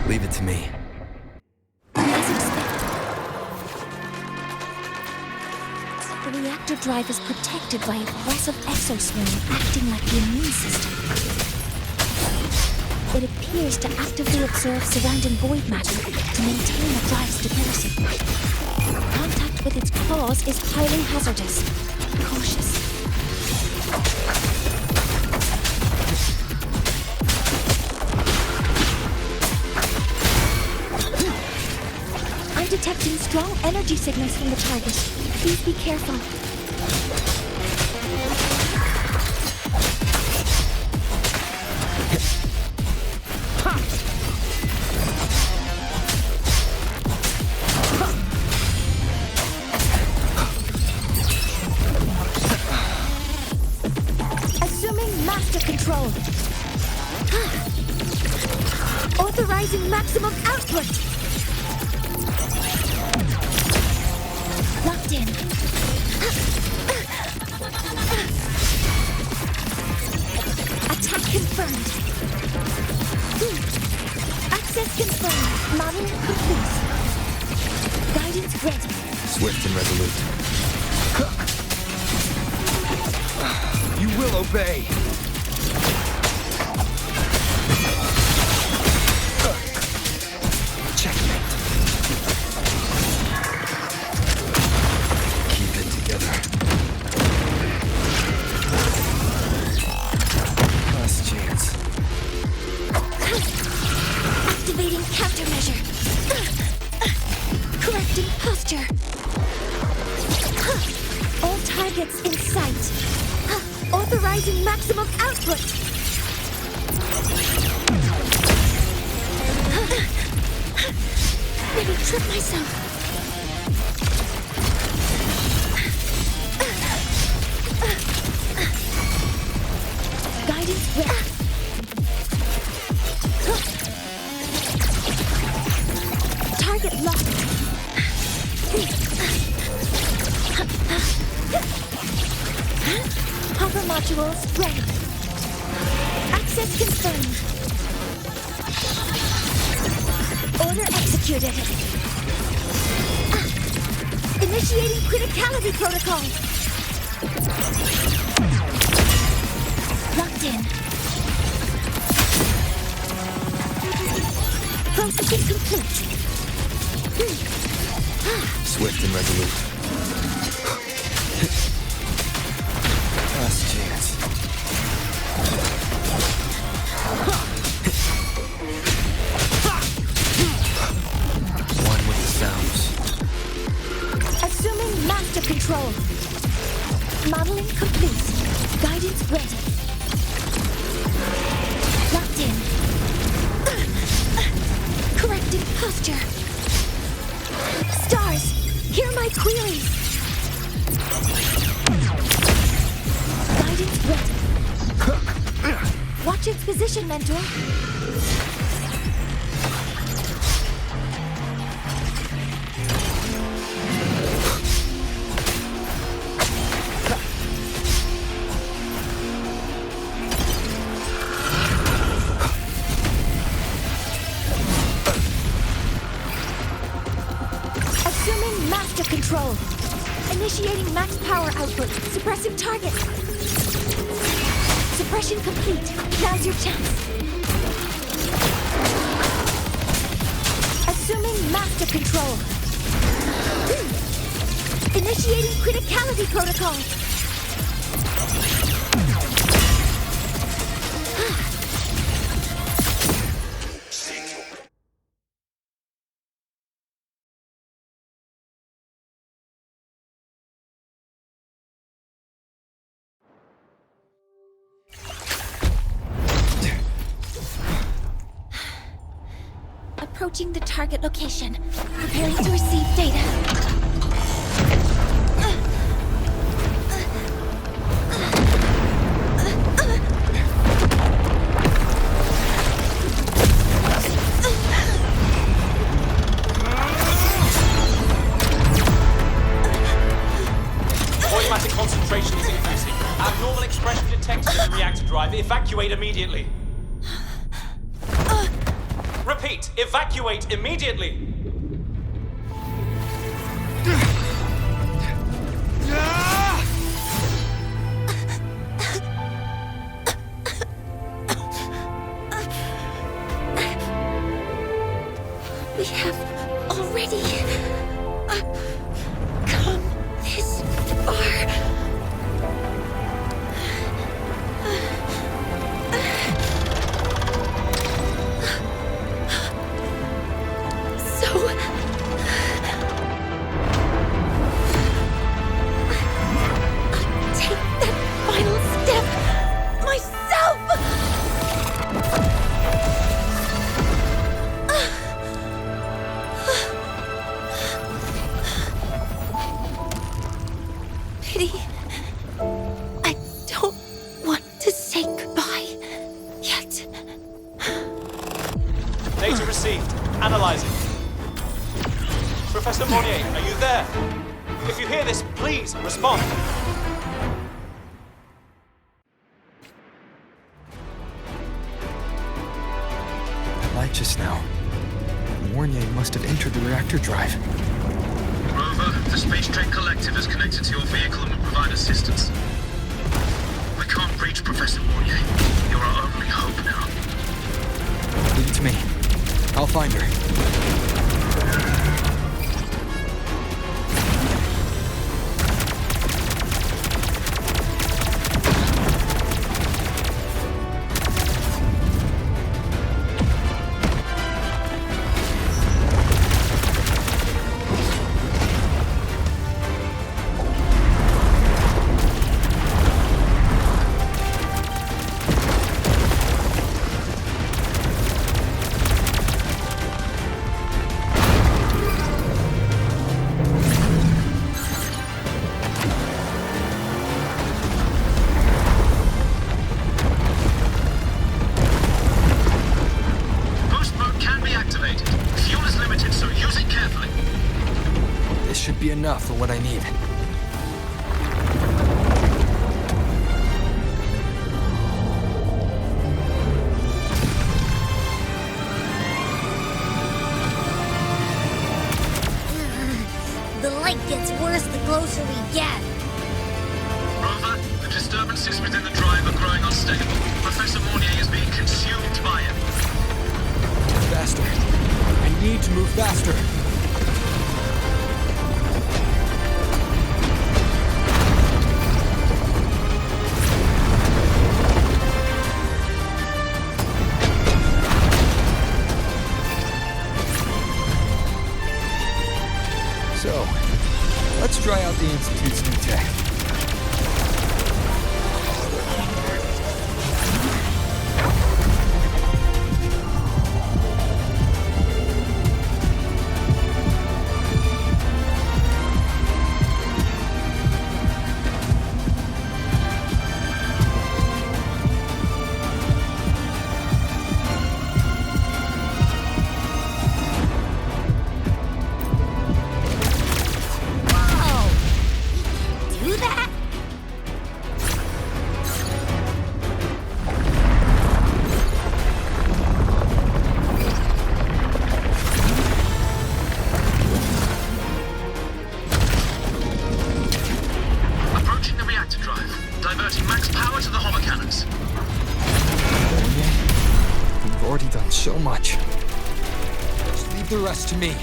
Leave it to me. The reactor drive is protected by aggressive exoswarm acting like the immune system. It appears to actively absorb surrounding void matter to maintain the drive's stability. Contact with its claws is highly hazardous. Cautious. I'm detecting strong energy signals from the target. Please be careful. Assuming master control. Authorizing maximum output. Locked in. Attack confirmed. Access confirmed. Model complete. Guidance ready. Swift and resolute. You will obey. posture. All targets in sight. Authorizing maximum output. Nearly tripped myself. Guidance ready. Target locked. Hover modules ready. Access confirmed. Order executed. Initiating criticality protocol. Locked in. Processing complete. Swift and resolute. Last chance. One with the sounds. Assuming master control. Modeling complete. Guidance ready. Locked in. Correcting posture. Stars, hear my queries. Guidance ready. Watch its position, Mentor. Assuming master control. Initiating max power output. Suppressing target. Suppression complete. Now's your chance. Assuming master control. Initiating criticality protocol. Approaching the target location. Preparing to receive data. Automatic concentration is increasing. Abnormal expression detected in the reactor drive. Evacuate immediately. Repeat, evacuate immediately! We have already come this far. I don't want to say goodbye yet. Data received. Analyzing. Professor Mornye, are you there? If you hear this, please respond. Light just now. Mornye must have entered the reactor drive. Rover, the Space Trek Collective is connected to your vehicle and will provide assistance. We can't reach Professor Mornye. You're our only hope now. Leave it to me. I'll find her. might be enough for what I need. The light gets worse the closer we get. Rover, the disturbances within the drive are growing unstable. Professor Mornye is being consumed by it. Faster. I need to move faster. So, let's try out the Institute's new tech. Do that? Approaching the reactor drive, diverting max power to the hover cannons. We've already done so much. Just leave the rest to me.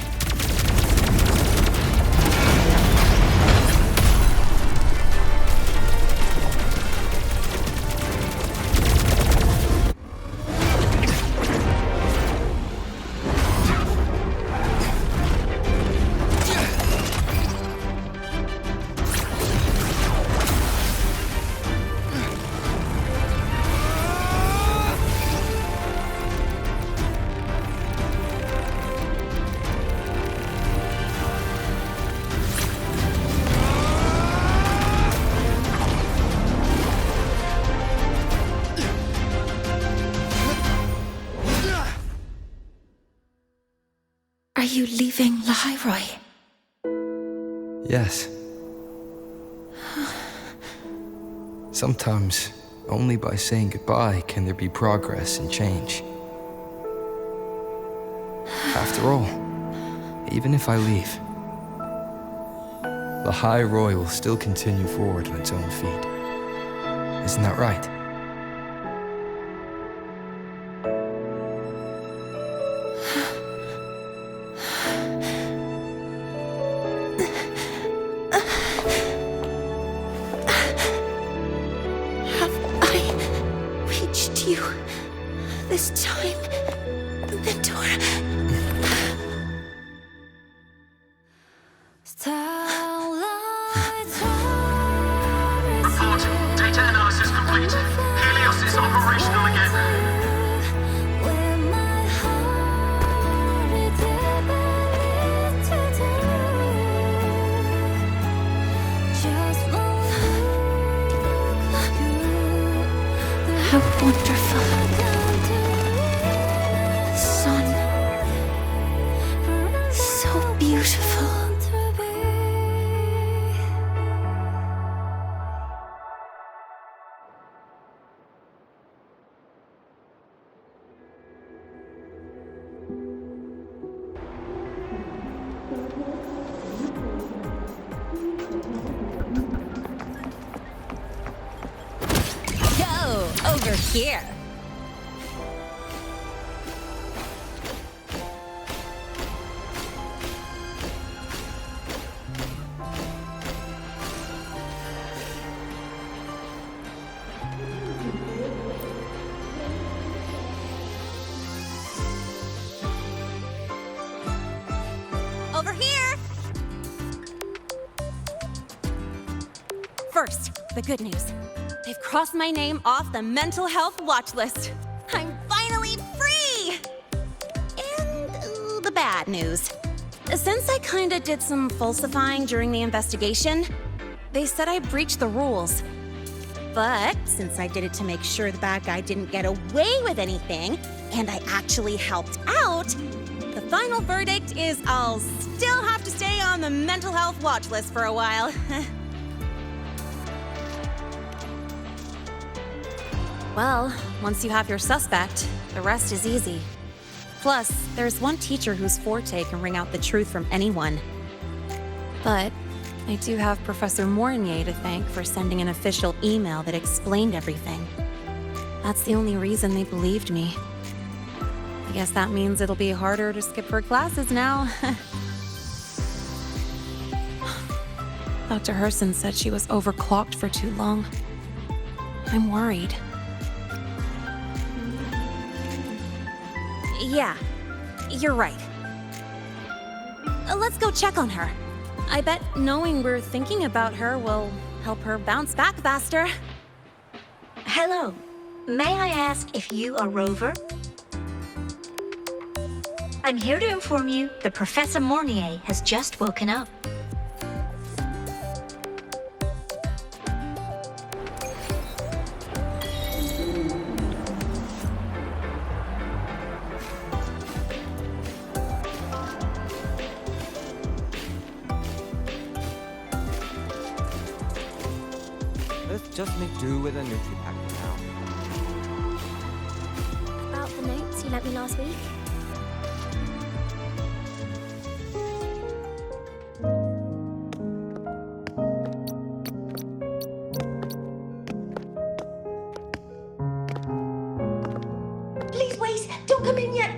Are you leaving Lahairoi? Yes. Sometimes, only by saying goodbye can there be progress and change. After all, even if I leave, Lahairoi will still continue forward on its own feet. Isn't that right? You this time, Mentor. Reporting. Data analysis complete. Helios is operational again. How wonderful. Sun. So beautiful. Over here. Over here. First, the good news. They've crossed my name off the mental health watch list. I'm finally free! And the bad news. Since I kinda did some falsifying during the investigation, they said I breached the rules. But since I did it to make sure the bad guy didn't get away with anything, and I actually helped out, the final verdict is I'll still have to stay on on the mental health watch list for a while. Well, once you have your suspect, the rest is easy. Plus, there's one teacher whose forte can wring out the truth from anyone. But I do have Professor Mornye to thank for sending an official email that explained everything. That's the only reason they believed me. I guess that means it'll be harder to skip her classes now. Dr. Herson said she was overclocked for too long. I'm worried. Yeah, you're right. Let's go check on her. I bet knowing we're thinking about her will help her bounce back faster. Hello. May I ask if you are Rover? I'm here to inform you that Professor Mornye has just woken up. Let's just make do with a Nutri-Pack for now. About the notes you lent me last week? Please wait! Don't come in yet!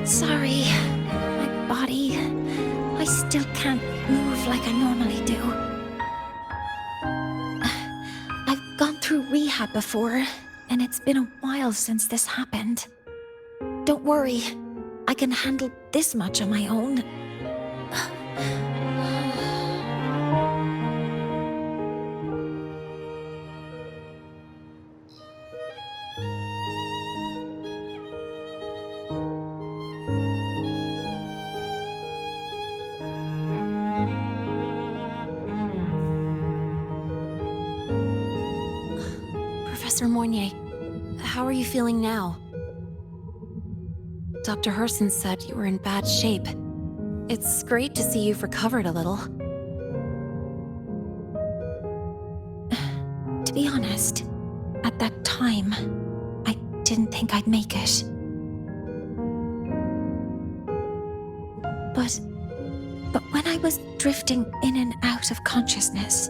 Sorry. My body. I still can't move like I normally do. I've gone through rehab before, and it's been a while since this happened. Don't worry. I can handle this much on my own. Professor Mornye, how are you feeling now? Dr. Herson said you were in bad shape. It's great to see you've recovered a little. To be honest, at that time, I didn't think I'd make it. But when I was drifting in and out of consciousness,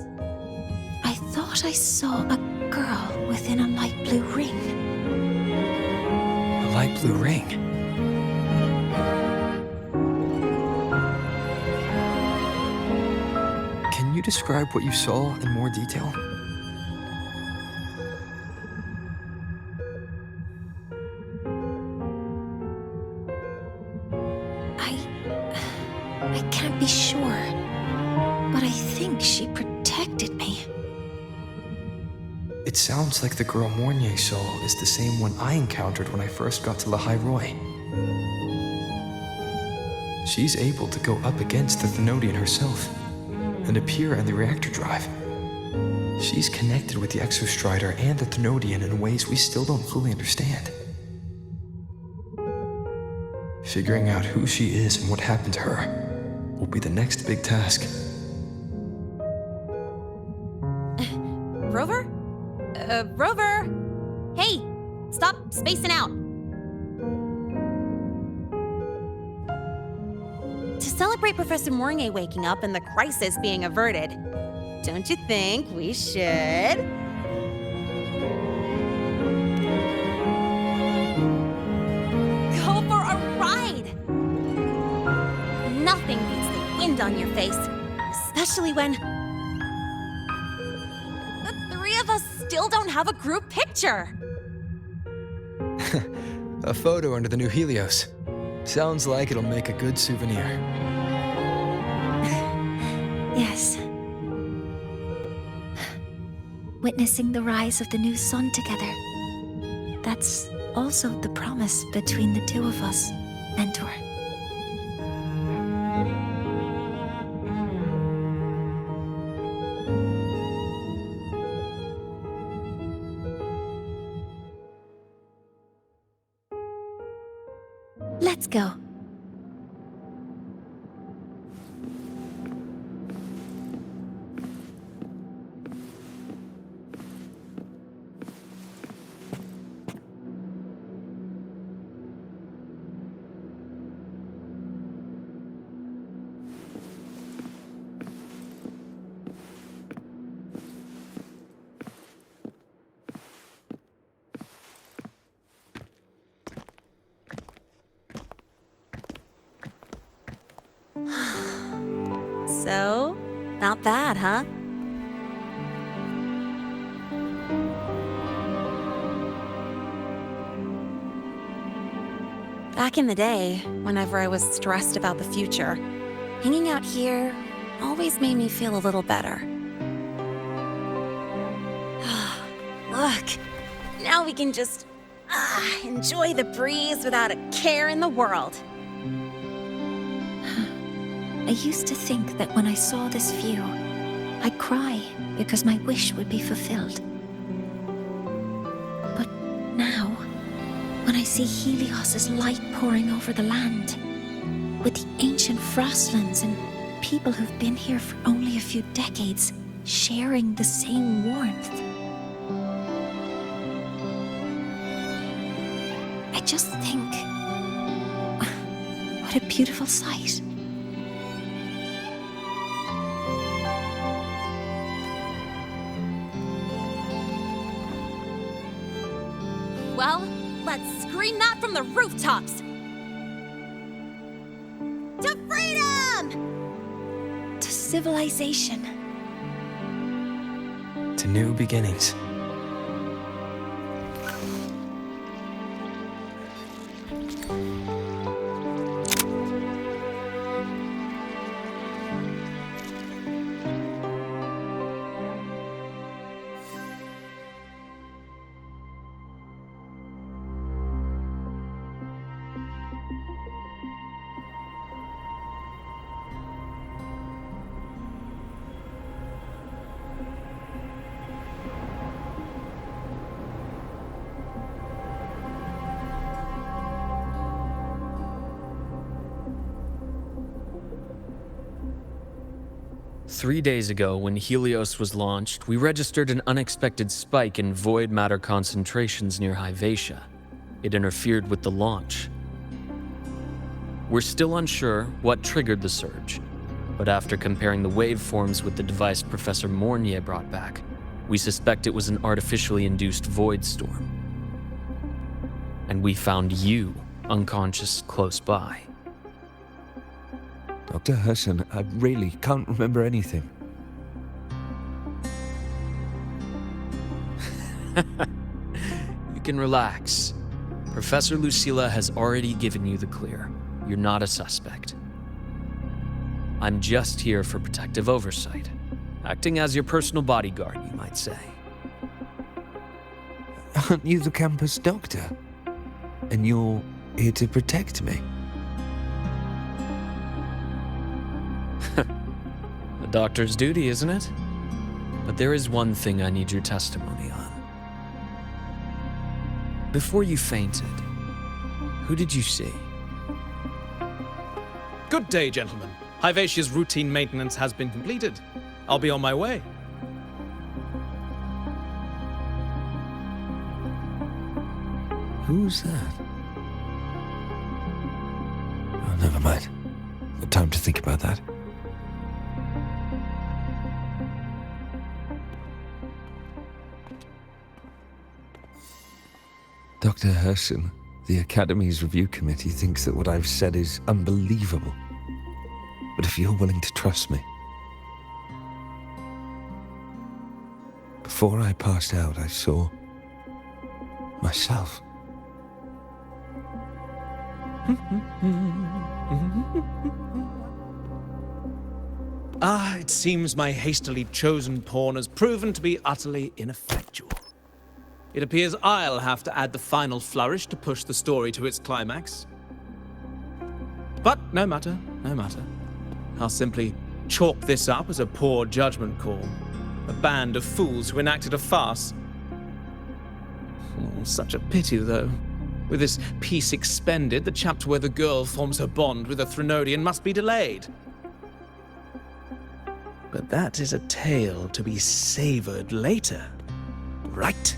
I thought I saw a girl within a light blue ring. A light blue ring? Can you describe what you saw in more detail? I can't be sure, but I think she protected me. It sounds like the girl Mornye saw is the same one I encountered when I first got to Lahai Roy. She's able to go up against the Thenodian herself and appear in the reactor drive. She's connected with the Exostrider and the Thenodian in ways we still don't fully understand. Figuring out who she is and what happened to her will be the next big task. Rover? Rover! Hey! Stop spacing out! To celebrate Professor Mornye waking up and the crisis being averted, don't you think we should? Go for a ride! Nothing beats the wind on your face, especially when the three of us still don't have a group picture. A photo under the new Helios. Sounds like it'll make a good souvenir. Yes. Witnessing the rise of the new sun together. That's also the promise between the two of us, Mentor. Let's go. So, not bad, huh? Back in the day, whenever I was stressed about the future, hanging out here always made me feel a little better. Look, now we can just enjoy the breeze without a care in the world. I used to think that when I saw this view, I'd cry because my wish would be fulfilled. But now, when I see Helios's light pouring over the land, with the ancient frostlands and people who've been here for only a few decades sharing the same warmth, I just think, what a beautiful sight. Well, let's scream that from the rooftops! To freedom! To civilization. To new beginnings. Three days ago, when Helios was launched, we registered an unexpected spike in void matter concentrations near Hyvatia. It interfered with the launch. We're still unsure what triggered the surge, but after comparing the waveforms with the device Professor Mornye brought back, we suspect it was an artificially induced void storm. And we found you unconscious close by. Dr. Herson, I really can't remember anything. You can relax. Professor Lucilla has already given you the clear. You're not a suspect. I'm just here for protective oversight, acting as your personal bodyguard, you might say. Aren't you the campus doctor? And you're here to protect me? A doctor's duty, isn't it? But there is one thing I need your testimony on. Before you fainted, who did you see? Good day, gentlemen. Hyvatia's routine maintenance has been completed. I'll be on my way. Who's that? Oh, never mind. No time to think about that. Dr. Herson, the Academy's review committee thinks that what I've said is unbelievable. But if you're willing to trust me... Before I passed out, I saw... myself. It seems my hastily chosen pawn has proven to be utterly ineffectual. It appears I'll have to add the final flourish to push the story to its climax. But no matter, no matter. I'll simply chalk this up as a poor judgment call. A band of fools who enacted a farce. Oh, such a pity, though. With this peace expended, the chapter where the girl forms her bond with a Threnodian must be delayed. But that is a tale to be savored later, right?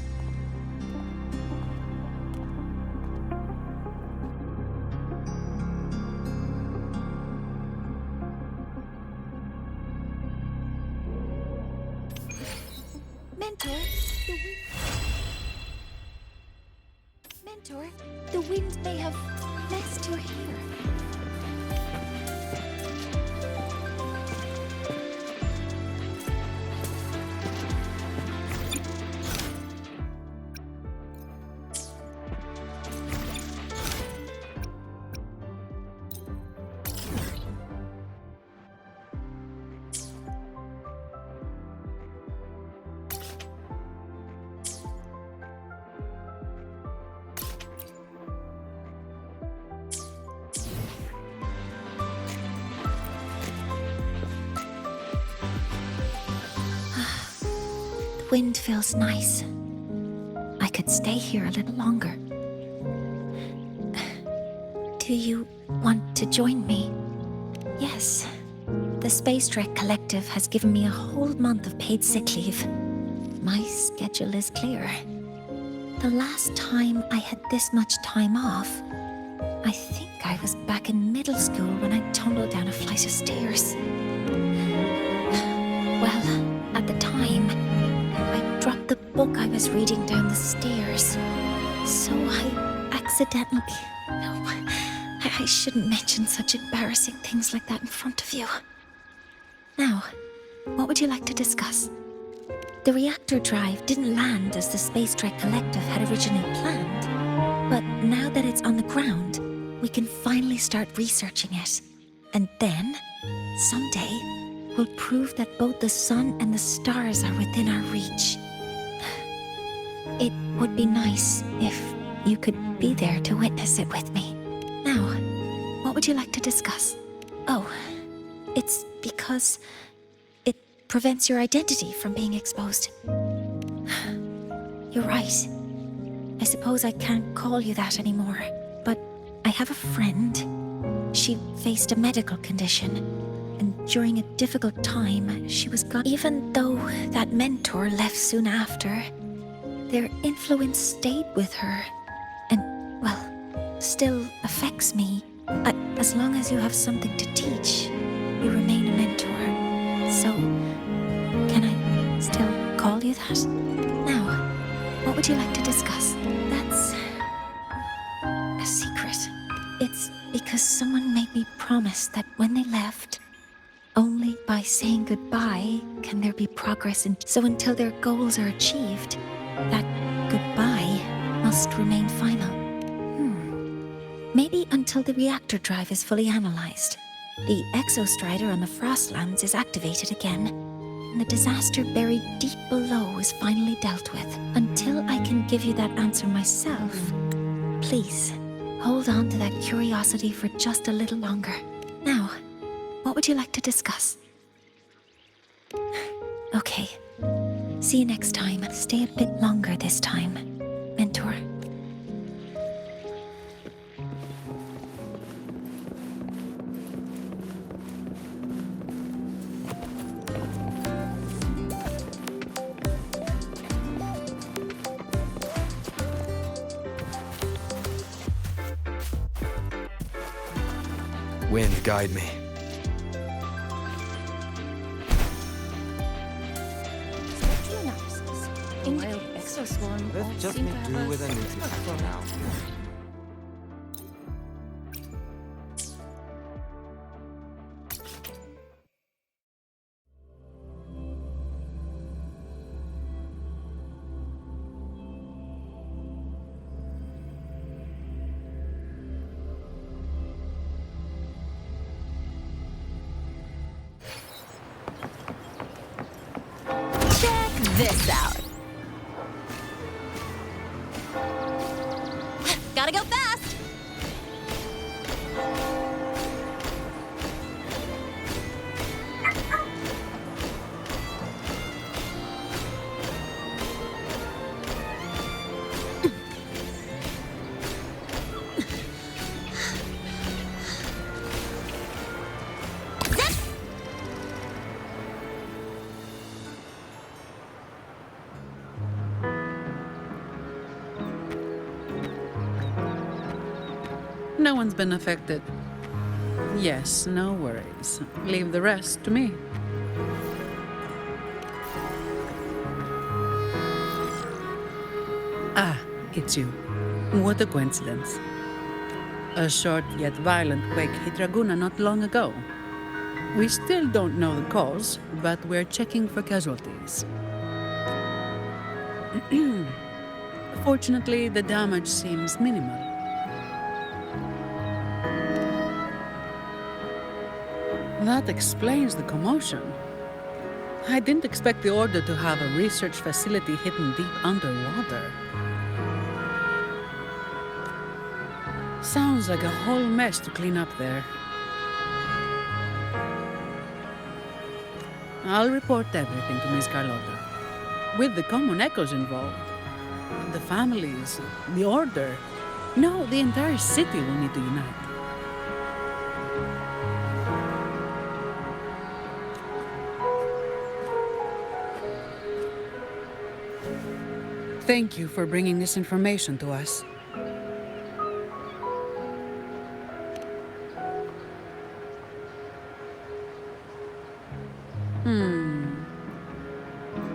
Mentor, the wind may have blessed your hair. The wind feels nice. I could stay here a little longer. Do you want to join me? Yes. The Space Trek Collective has given me a whole month of paid sick leave. My schedule is clear. The last time I had this much time off, I think I was back in middle school when I tumbled down a flight of stairs. Well, at the time, I dropped the book I was reading down the stairs. So I accidentally... No, I shouldn't mention such embarrassing things like that in front of you. Now, what would you like to discuss? The reactor drive didn't land as the Space Trek Collective had originally planned, but now that it's on the ground, we can finally start researching it. And then, someday, we'll prove that both the sun and the stars are within our reach. It would be nice if you could be there to witness it with me. Now, what would you like to discuss? Oh, it's because it prevents your identity from being exposed. You're right. I suppose I can't call you that anymore, but I have a friend. She faced a medical condition, and during a difficult time, she was gone. Even though that mentor left soon after, their influence stayed with her, and, well, still affects me. As long as you have something to teach, you remain a mentor. So, can I still call you that? Now, what would you like to discuss? That's a secret. It's because someone made me promise that when they left, only by saying goodbye can there be progress. So until their goals are achieved, that goodbye must remain final. Maybe until the reactor drive is fully analyzed. The exostrider on the Frostlands is activated again, and the disaster buried deep below is finally dealt with. Until I can give you that answer myself, please, hold on to that curiosity for just a little longer. Now, what would you like to discuss? Okay. See you next time. Stay a bit longer this time, mentor. Wind, guide me. Let's just make do with an interaction for now. Check this out. Gotta go fast! No one's been affected. Yes, no worries. Leave the rest to me. Ah, it's you. What a coincidence. A short yet violent quake hit Raguna not long ago. We still don't know the cause, but we're checking for casualties. Fortunately, the damage seems minimal. That explains the commotion. I didn't expect the Order to have a research facility hidden deep underwater. Sounds like a whole mess to clean up there. I'll report everything to Miss Carlotta. With the common echoes involved, the families, the Order, no, the entire city will need to unite. Thank you for bringing this information to us.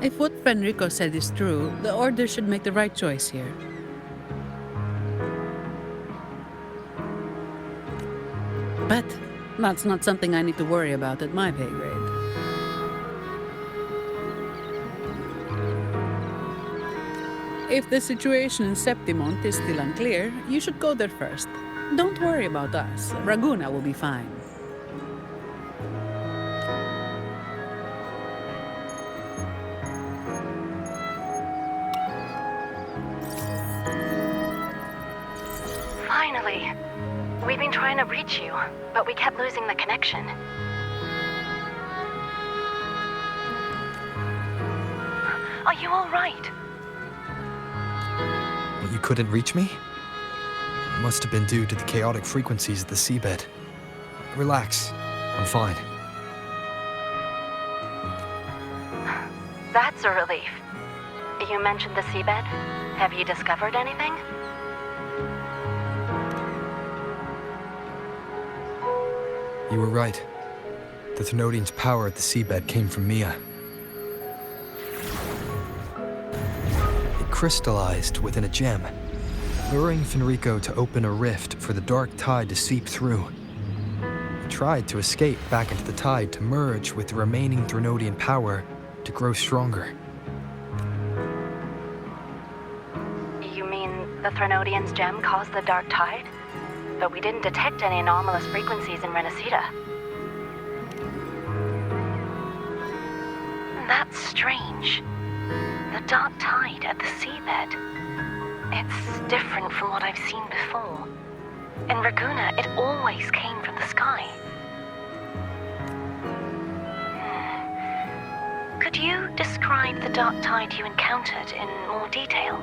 If what Fenrico said is true, the Order should make the right choice here. But that's not something I need to worry about at my pay grade. If the situation in Septimont is still unclear, you should go there first. Don't worry about us. Raguna will be fine. Finally. We've been trying to reach you, but we kept losing the connection. Are you all right? You couldn't reach me? It must have been due to the chaotic frequencies of the seabed. Relax. I'm fine. That's a relief. You mentioned the seabed. Have you discovered anything? You were right. The Thenodian's power at the seabed came from Mia. It crystallized within a gem, luring Fenrico to open a rift for the dark tide to seep through. He tried to escape back into the tide to merge with the remaining Thenodian power to grow stronger. You mean the Thenodian's gem caused the dark tide? But we didn't detect any anomalous frequencies in Renacida. That's strange. The dark tide at the seabed. It's different from what I've seen before. In Raguna, it always came from the sky. Could you describe the dark tide you encountered in more detail?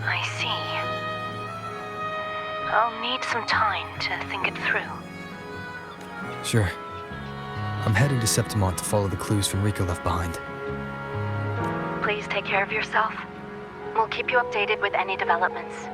I see. I'll need some time to think it through. Sure. I'm heading to Septimont to follow the clues Fenrico left behind. Please take care of yourself. We'll keep you updated with any developments.